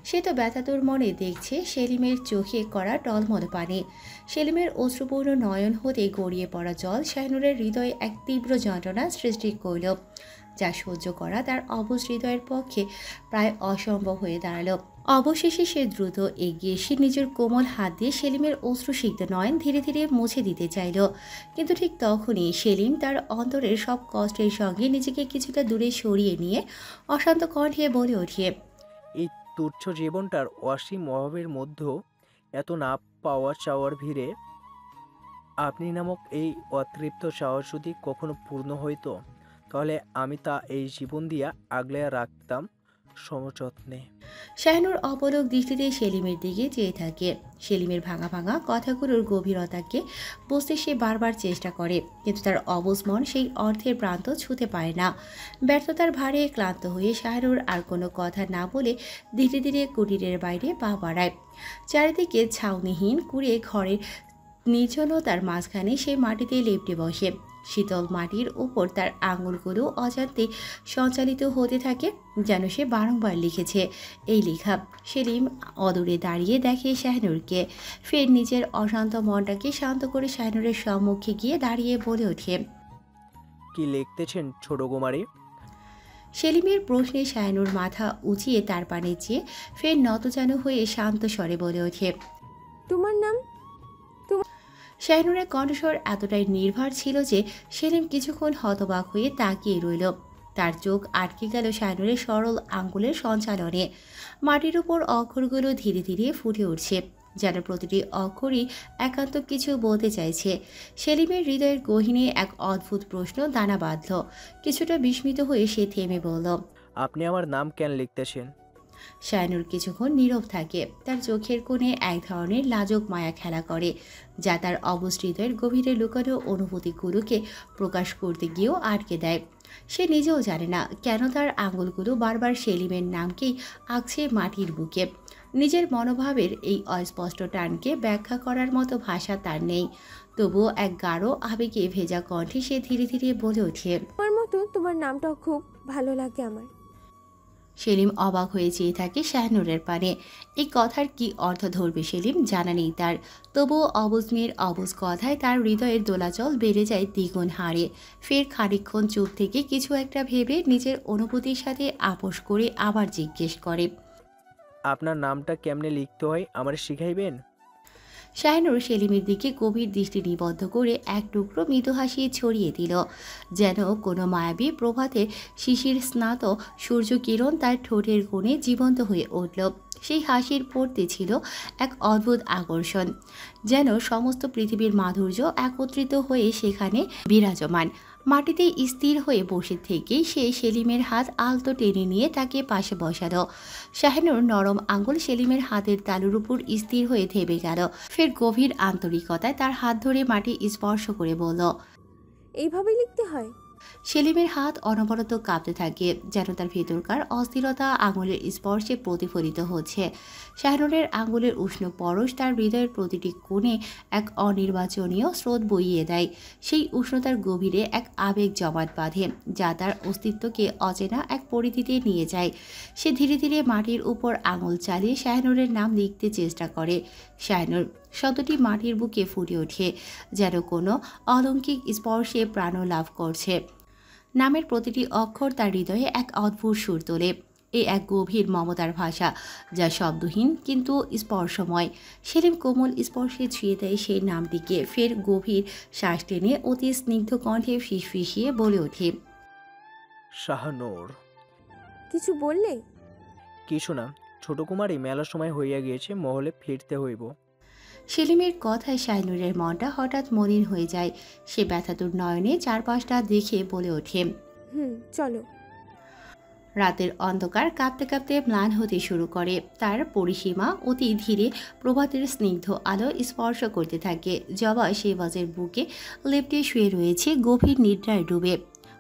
সে তো ব্যথাতুর মনে দেখছে সেলিমের চোখে করা টলমল পানি। সেলিমের অশ্রুপূর্ণ নয়ন হতে গড়িয়ে পড়া জল শাহনুরের হৃদয়ে এক তীব্র যন্ত্রণা সৃষ্টি করল, যা সহ্য করা তার অবশ হৃদয়ের পক্ষে প্রায় অসম্ভব হয়ে দাঁড়ালো। অবশেষে সে দ্রুত এগিয়ে এসে নিজের কোমল হাত দিয়ে সেলিমের অশ্রুসিক্ত নয়ন ধীরে ধীরে মুছে দিতে চাইল। কিন্তু ঠিক তখনই সেলিম তার অন্তরের সব কষ্টের সঙ্গে নিজেকে কিছুটা দূরে সরিয়ে নিয়ে অশান্ত কণ্ঠে বলে ওঠে, এই তুচ্ছ জীবনটার অসীম অভাবের মধ্যেও এত না পাওয়া চাওয়ার ভিড়ে আপনি নামক এই অতৃপ্ত সাহস যদি কখনো পূর্ণ হইতো, তাহলে আমি তা এই জীবন দিয়া আগলে রাখতাম সমযত্নে। শাহনুর অপলক দৃষ্টিতে সেলিমের দিকে চেয়ে থাকে। সেলিমের ভাঙা ভাঙা কথাগুলোর গভীরতাকে বুঝতে সে বারবার চেষ্টা করে, কিন্তু তার অবশ মন সেই অর্থের প্রান্ত ছুঁতে পারে না। ব্যর্থতার ভারে ক্লান্ত হয়ে শাহনুর আর কোনো কথা না বলে ধীরে ধীরে কুটিরের বাইরে পা বাড়ায়। চারিদিকে ছাউনিহীন কুড়ে ঘরের নির্জনতার মাঝখানে সে মাটিতে লেপ্টে বসে। শীতল মাটির উপর তার আঙুলগুলো অজান্তে সঞ্চালিত হতে থাকে, যেন সে বারংবার লিখেছে এই লেখা। সেলিম অদূরে দাঁড়িয়ে দেখে শাহনুরকে, ফের নিজের অশান্ত মনটাকে শান্ত করে শাহনুরের সম্মুখে গিয়ে দাঁড়িয়ে বলে ওঠে, কি লিখতেছেন ছোট কুমারী? সেলিমের প্রশ্নে শাহনুর মাথা উঁচিয়ে তার পানে চেয়ে ফের নতজানু হয়ে শান্ত স্বরে বলে ওঠে, তোমার নাম? শাহনুরের কণ্ঠস্বর এতটাই নির্ভর ছিল যে সেলিম কিছুক্ষণ হতবাক হয়ে তাকিয়ে রইল। তার চোখ আটকে গেল শাহনুরের সরল আঙ্গুলের সঞ্চালনে। মাটির উপর অক্ষরগুলো ধীরে ধীরে ফুটে উঠছে, যেন প্রতিটি অক্ষরই একান্ত কিছু বলতে চাইছে। সেলিমের হৃদয়ের গহীনে এক অদ্ভুত প্রশ্ন দানা বাঁধল। কিছুটা বিস্মিত হয়ে সে থেমে বলল, আপনি আমার নাম কেন লিখতেছেন? শাহনুর কিছুক্ষণ নীরব থাকে। তার চোখের কোণে এক ধরনের লাজুক মায়া খেলা করে, যা তার অবশ হৃদয়ের গভীরে লুকানো অনুভূতিগুলোকে প্রকাশ করতে গিয়েও আটকে দেয়। সে নিজেও জানে না কেন তার আঙুলগুলো বারবার সেলিমের নামকেই আঁকছে মাটির বুকে। নিজের মনোভাবের এই অস্পষ্ট টানকে ব্যাখ্যা করার মতো ভাষা তার নেই। তবুও এক গাঢ় আবেগে ভেজা কণ্ঠে সে ধীরে ধীরে বলে ওঠে, তোমার মতো তোমার নামটাও খুব ভালো লাগে আমার। সেলিম অবাক হয়ে চেয়ে থাকে শাহনুরের পানে। এই কথার কি অর্থ ধরবে সেলিম জানা নেই তার। তবুও অবুঝ মেয়ের অবুঝ কথায় তার হৃদয়ের দোলাচল বেড়ে যায় দ্বিগুণ হারে। ফের খানিকক্ষণ চুপ থেকে কিছু একটা ভেবে নিজের অনুভূতির সাথে আপোষ করে আবার জিজ্ঞেস করে, আপনার নামটা কেমনে লিখতে হয় আমার শিখাইবেন? শাহনুর সেলিমের দিকে গভীর দৃষ্টি নিবদ্ধ করে এক টুকরো মৃদু হাসি ছড়িয়ে দিল, যেন কোনো মায়াবী প্রভাতে শিশির স্নাত সূর্যকিরণ তার ঠোঁটের কোণে জীবন্ত হয়ে উঠল। সেই হাসির পড়তে ছিল এক অদ্ভুত আকর্ষণ, যেন সমস্ত পৃথিবীর মাধুর্য একত্রিত হয়ে সেখানে বিরাজমান। মাটিতে স্থির হয়ে বসে থেকেই সে সেলিমের হাত আলতো টেনে নিয়ে তাকে পাশে বসালো। শাহনুর নরম আঙ্গুল সেলিমের হাতের তালুর উপর স্থির হয়ে থেমে গেল। ফের গভীর আন্তরিকতায় তার হাত ধরে মাটি স্পর্শ করে বলল, এইভাবেই লিখতে হয়? সেলিমের হাত অনবরত কাঁপতে থাকে, যেন তার ভেতরকার অস্থিরতা আঙুলের স্পর্শে প্রতিফলিত হচ্ছে। শাহনুরের আঙুলের উষ্ণ পরশ তার হৃদয়ের প্রতিটি কোণে এক অনির্বাচনীয় স্রোত বইয়ে দেয়। সেই উষ্ণতার গভীরে এক আবেগ জমাট বাঁধে, যা তার অস্তিত্বকে অচেনা এক পরিধিতে নিয়ে যায়। সে ধীরে ধীরে মাটির উপর আঙুল চালিয়ে শাহনুরের নাম লিখতে চেষ্টা করে। শাহনুর শব্দটি মাটির বুকে ফুটে ওঠে, যেন কোনো অলৌকিক স্পর্শে প্রাণ লাভ করছে। নামের প্রতিটি অক্ষর তার হৃদয়ে এক অদ্ভুত সুর তোলে। এই এক গভীর মমতার ভাষা, যা শব্দহীন কিন্তু স্পর্শময়। সেলিম কোমল স্পর্শে ছুঁয়ে দেয় সেই নামটিকে। ফের গভীর শ্বাস টেনে অতি স্নিগ্ধ কণ্ঠে ফিসফিসিয়ে বলে ওঠে, শাহনুর। কিছু বললে? কিছু না ছোট কুমারী, মেলার সময় হইয়া গিয়েছে, মহলে ফিরতে হইব। সেলিমের কথায় শাহনুরের মনটা হঠাৎ মলিন হয়ে যায়। সে ব্যথাতুর নয়নে চারপাশটা দেখে বলে ওঠে, চলো। রাতের অন্ধকার কাঁপতে কাঁপতে ম্লান হতে শুরু করে। তার পরিসীমা অতি ধীরে প্রভাতের স্নিগ্ধ আলো স্পর্শ করতে থাকে। জবা শেহবাজের বুকে লেপ্টে শুয়ে রয়েছে গভীর নিদ্রায় ডুবে।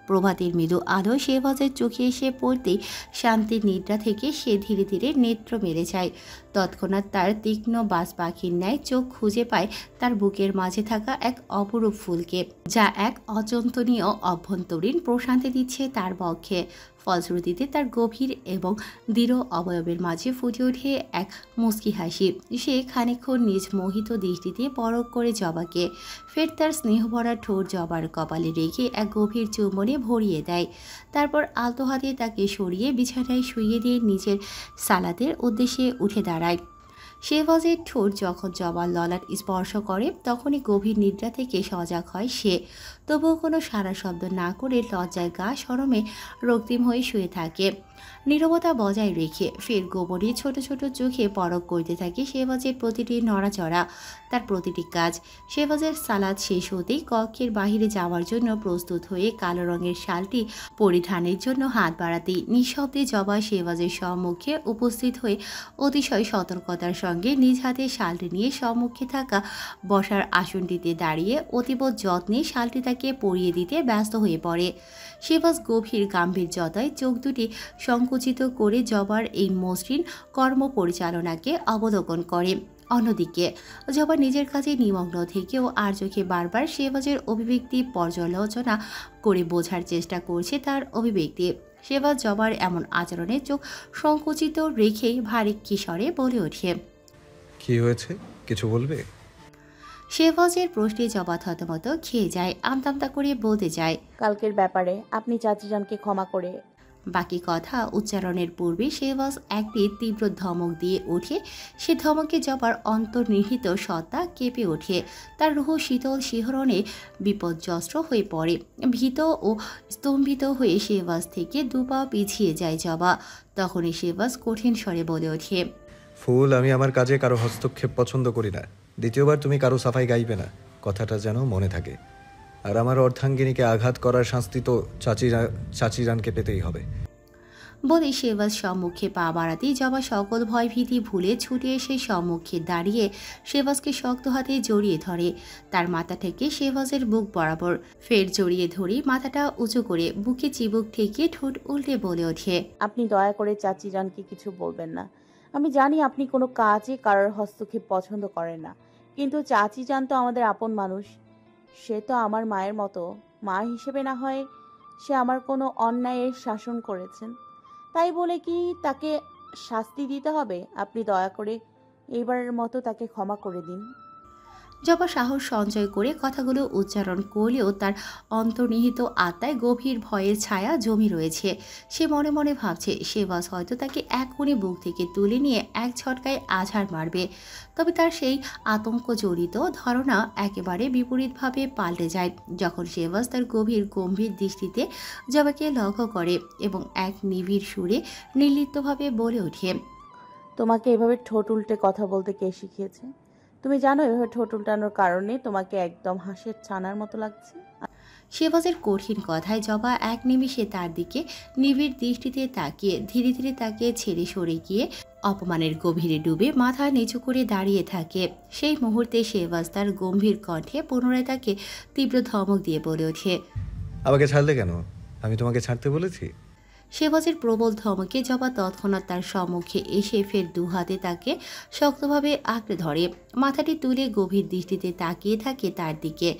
প্রভাতের মৃদু আলো শেহবাজের চোখে এসে পড়তেই শান্তির নিদ্রা থেকে সে ধীরে ধীরে নেত্র মেলে যায়। তৎক্ষণাৎ তার তীক্ষ্ণ বাজ পাখির ন্যায় চোখ খুঁজে পায় তার বুকের মাঝে থাকা এক অপরূপ ফুলকে, যা এক অচিন্তনীয় অভ্যন্তরীণ প্রশান্তি দিচ্ছে তার বক্ষে। ফলশ্রুতিতে তার গভীর এবং দৃঢ় অবয়বের মাঝে ফুটে ওঠে এক মুচকি হাসি। সে খানিকক্ষণ নিজ মোহিত দৃষ্টিতে পরখ করে জবাকে, ফের তার স্নেহভরা ঠোঁট জবার কপালে রেখে এক গভীর চুম্বনে ভরিয়ে দেয়। তারপর আলতো হাতে তাকে সরিয়ে বিছানায় শুইয়ে দিয়ে নিজের সালাতের উদ্দেশ্যে উঠে দাঁড়ায়। শেহবাজের ঠোঁট যখন জবার ললাট স্পর্শ করে তখনই গভীর নিদ্রা থেকে সজাগ হয় সে। তবুও কোনো সারা শব্দ না করে লজ্জায় গা শরমে রক্তিম হয়ে শুয়ে থাকে। নীরবতা বজায় রেখে ফের গোবরে ছোট ছোট চোখে পরখ করতে থাকে শেহবাজের প্রতিটি নড়াচড়া, তার প্রতিটি কাজ। শেহবাজের সালাদ শেষ হতেই কক্ষের বাহিরে যাওয়ার জন্য প্রস্তুত হয়ে কালো রঙের শালটি পরিধানের জন্য হাত বাড়াতেই নিঃশব্দে জবা শেহবাজের সম্মুখে উপস্থিত হয়ে অতিশয় সতর্কতার সঙ্গে নিজ হাতে শালটি নিয়ে সম্মুখে থাকা বসার আসনটিতে দাঁড়িয়ে অতীব যত্নে শালটি তাকে পরিয়ে দিতে ব্যস্ত হয়ে পড়ে। শেহবাজ গভীর গাম্ভীর্যতায় চোখ দুটি সংকুচিত করে জবার এই মসৃণ কর্ম পরিচালনাকে অবলোকন করে। অন্যদিকে জবা নিজের কাজে নিমগ্ন থেকেও আর চোখে বারবার শেহবাজের অভিব্যক্তি পর্যালোচনা করে বোঝার চেষ্টা করছে তার অভিব্যক্তি। শেহবাজ জবার এমন আচরণে চোখ সংকুচিত রেখেই ভারী কিশোরে বলে ওঠে, কি হয়েছে, কিছু বলবে? শেহবাজের প্রশ্নে জবা থতমত খেয়ে যায়, আমতামতা করে বলতে যায়, কালকের ব্যাপারে আপনি চাচিজানকে ক্ষমা করে। বাকি কথা উচ্চারণের পূর্বে শেহবাজ একটি তীব্র ধমক দিয়ে ওঠে। সে ধমকে জবার অন্তর্নিহিত সত্তা কেঁপে ওঠে। তার রুহ শীতল শিহরণে বিপর্যস্ত হয়ে পড়ে। ভীত ও স্তম্ভিত হয়ে শেহবাজ থেকে দুপা পিছিয়ে যায় জবা। তখনই শেহবাজ কঠিন স্বরে বলে ওঠে, ফুল, আমি আমার কাজে কারো হস্তক্ষেপ পছন্দ করি না। দ্বিতীয়বার তুমি কারো সাফাই গাইবে না, কথাটা যেন মনে থাকে। আর আমার অর্ধাঙ্গিনীকে আঘাত করার শাস্তি তো চাচিরানকে পেতেই হবে। বলে শেহবাজ সম্মুখে পা বাড়াতেই জবা সকল ভয় ভীতি ভুলে ছুটে এসে সম্মুখে দাঁড়িয়ে শেহবাজকে শক্ত হাতে জড়িয়ে ধরে। তার মাথা থেকে শেহবাজের বুক বরাবর ফের জড়িয়ে ধরে মাথাটা উঁচু করে বুকে চিবুক ঠেকিয়ে ঠোঁট উল্টে বলে ওঠে, আপনি দয়া করে চাচিজানকে কিছু বলবেন না। আমি জানি আপনি কোনো কাজে কারোর হস্তক্ষেপ পছন্দ করেন না, কিন্তু চাচিজান তো আমাদের আপন মানুষ। সে তো আমার মায়ের মতো। মা হিসেবে না হয় সে আমার কোনো অন্যায়ের শাসন করেছেন, তাই বলে কি তাকে শাস্তি দিতে হবে? আপনি দয়া করে এইবারের মতো তাকে ক্ষমা করে দিন। জবা সাহস সঞ্চয় করে কথাগুলো উচ্চারণ করলেও তার অন্তর্নিহিত আত্মায় গভীর ভয়ের ছায়া জমি রয়েছে। সে মনে মনে ভাবছে শেহবাজ হয়তো তাকে এক্ষুনি বুক থেকে তুলে নিয়ে এক ঝটকায় আছাড় মারবে। তবে তার সেই আতঙ্ক জড়িত ধারণা একেবারে বিপরীতভাবে পাল্টে যায় যখন শেহবাজ তার গভীর গম্ভীর দৃষ্টিতে জবাকে লক্ষ্য করে এবং এক নিবিড় সুরে নির্লিপ্তভাবে বলে ওঠে, তোমাকে এভাবে ঠোঁট উল্টে কথা বলতে কে শিখিয়েছে? তুমি জানো এভাবে ঠোঁট উল্টানোর কারণে তোমাকে একদম হাঁসের ছানার মতো লাগছে। শেহবাজের কঠিন কথায় জবা এক নিমিষে তার দিকে নিবিড় দৃষ্টিতে তাকিয়ে ধীরে ধীরে তাকে ছেড়ে সরে গিয়ে অপমানের গভীরে ডুবে মাথা নিচু করে দাঁড়িয়ে থাকে। সেই মুহূর্তে শেহবাজ তার গম্ভীর কণ্ঠে পুনরায় তাকে তীব্র ধমক দিয়ে বলে ওঠে, আমাকে ছাড়লে কেন? আমি তোমাকে ছাড়তে বলেছি? শেহবাজের প্রবল ধমকে জবা তৎক্ষণাৎ তার সম্মুখে এসে ফের দুহাতে তাকে শক্তভাবে আঁকড়ে ধরে। মাথাটি তুলে গভীর দৃষ্টিতে তাকিয়ে থাকে তার দিকে।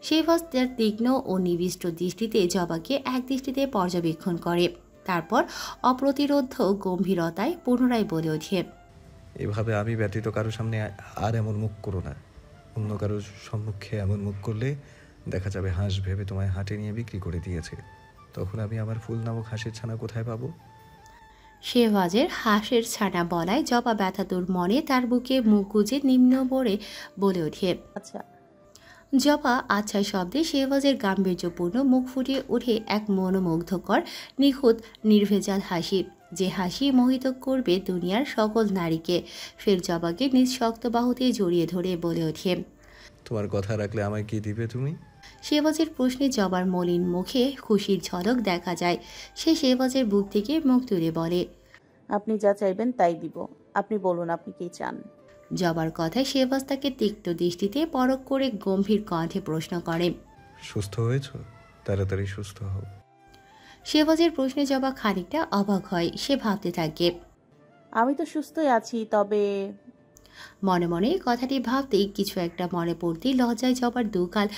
শেহবাজ তার তীক্ষ্ণ ও নিবিষ্ট দৃষ্টিতে জবাকে এক দৃষ্টিতে পর্যবেক্ষণ করে, তারপর অপ্রতিরোধ গম্ভীরতায় পুনরায় বলে ওঠে, এভাবে আমি ব্যতীত কারোর সামনে আর এমন মুখ করো না। অন্য কারোর সম্মুখে এমন মুখ করলে দেখা যাবে হাঁস ভেবে তোমায় হাটে নিয়ে বিক্রি করে দিয়েছে। তখন আমি আমার ফুল নামক হাঁসের ছানা কোথায় পাবো? শেহবাজের হাঁসের ছানা বলায় জবা ব্যথাতুর মনে তার বুকে মুখ গুজে নিম্ন বরে বলে ওঠে, আচ্ছা। জবা আচ্ছা শব্দে শেহবাজের গাম্ভীর্যপূর্ণ মুখ ফুটিয়ে ওঠে এক মনোমুগ্ধকর নিখুঁত নির্ভেজাল হাসি, যে হাসি মোহিত করবে দুনিয়ার সকল নারীকে। ফের জবাকে নিজ শক্ত বাহুতে জড়িয়ে ধরে বলে ওঠে, তোমার কথা রাখলে আমায় কি দিবে তুমি? শেহবাজের প্রশ্নে জবার মলিন মুখে খুশির ঝলক দেখা যায়। সে শেহবাজের বুক থেকে মুখ তুলে বলে, আপনি যা চাইবেন তাই দিব। আপনি বলুন আপনি কি চান। জবার কথায় শেহবাজ তাকে তিক্ত দৃষ্টিতে পরখ করে গম্ভীর কণ্ঠে প্রশ্ন করে, সুস্থ হয়েছ? তাড়াতাড়ি সুস্থ হও। শেহবাজের প্রশ্নে জবা খানিকটা অবাক হয়। সে ভাবতে থাকে, আমি তো সুস্থই আছি, তবে মনে মনে কথাটি ভাবতেই কিছু একটা মনে পড়তেই লজ্জায় জবার দুগাল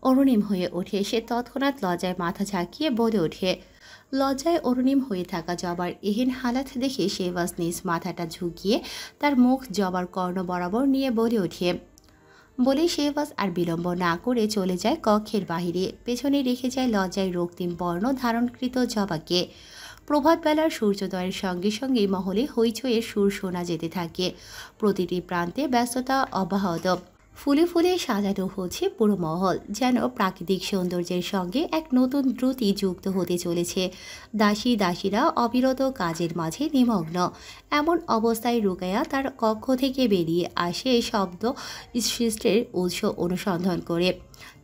অরুণিম হয়ে ওঠে। সে তৎক্ষণাৎ লজ্জায় মাথা ঝাঁকিয়ে বলে ওঠে। লজ্জায় অরুণিম হয়ে থাকা জবার এহেন হালাত দেখে শেহবাজ নিজ মাথাটা ঝুঁকিয়ে তার মুখ জবার কর্ণ বরাবর নিয়ে বলে ওঠে। বলে শেহবাজ আর বিলম্ব না করে চলে যায় কক্ষের বাহিরে। পেছনে রেখে যায় লজ্জায় রক্তিম বর্ণ ধারণকৃত জবাকে। প্রভাতবেলার সূর্যোদয়ের সঙ্গে সঙ্গে মহলে হইচইয়ের সুর শোনা যেতে থাকে। প্রতিটি প্রান্তে ব্যস্ততা অব্যাহত। ফুলে ফুলে সাজানো হচ্ছে পুরো মহল, যেন প্রাকৃতিক সৌন্দর্যের সঙ্গে এক নতুন দ্রুতি যুক্ত হতে চলেছে। দাসীরা অবিরত কাজের মাঝে নিমগ্ন। এমন অবস্থায় রুকায়া তার কক্ষ থেকে বেরিয়ে আসে শব্দ সৃষ্টির উৎস অনুসন্ধান করে।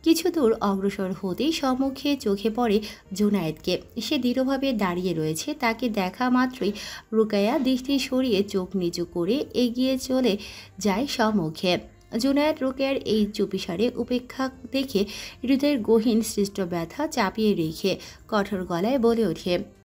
কিছু দূর অগ্রসর হতেই সম্মুখে চোখে পড়ে জুনায়েদকে। সে দৃঢ়ভাবে দাঁড়িয়ে রয়েছে। তাকে দেখা মাত্রই রুকায়া দৃষ্টি সরিয়ে চোখ নিচু করে এগিয়ে চলে যায় সম্মুখে। জুনায়েদ রোকেয়ার এই চুপিসারে উপেক্ষা দেখে হৃদয়ের গহীন সৃষ্ট ব্যথা চাপিয়ে রেখে কঠোর গলায় বলে ওঠে।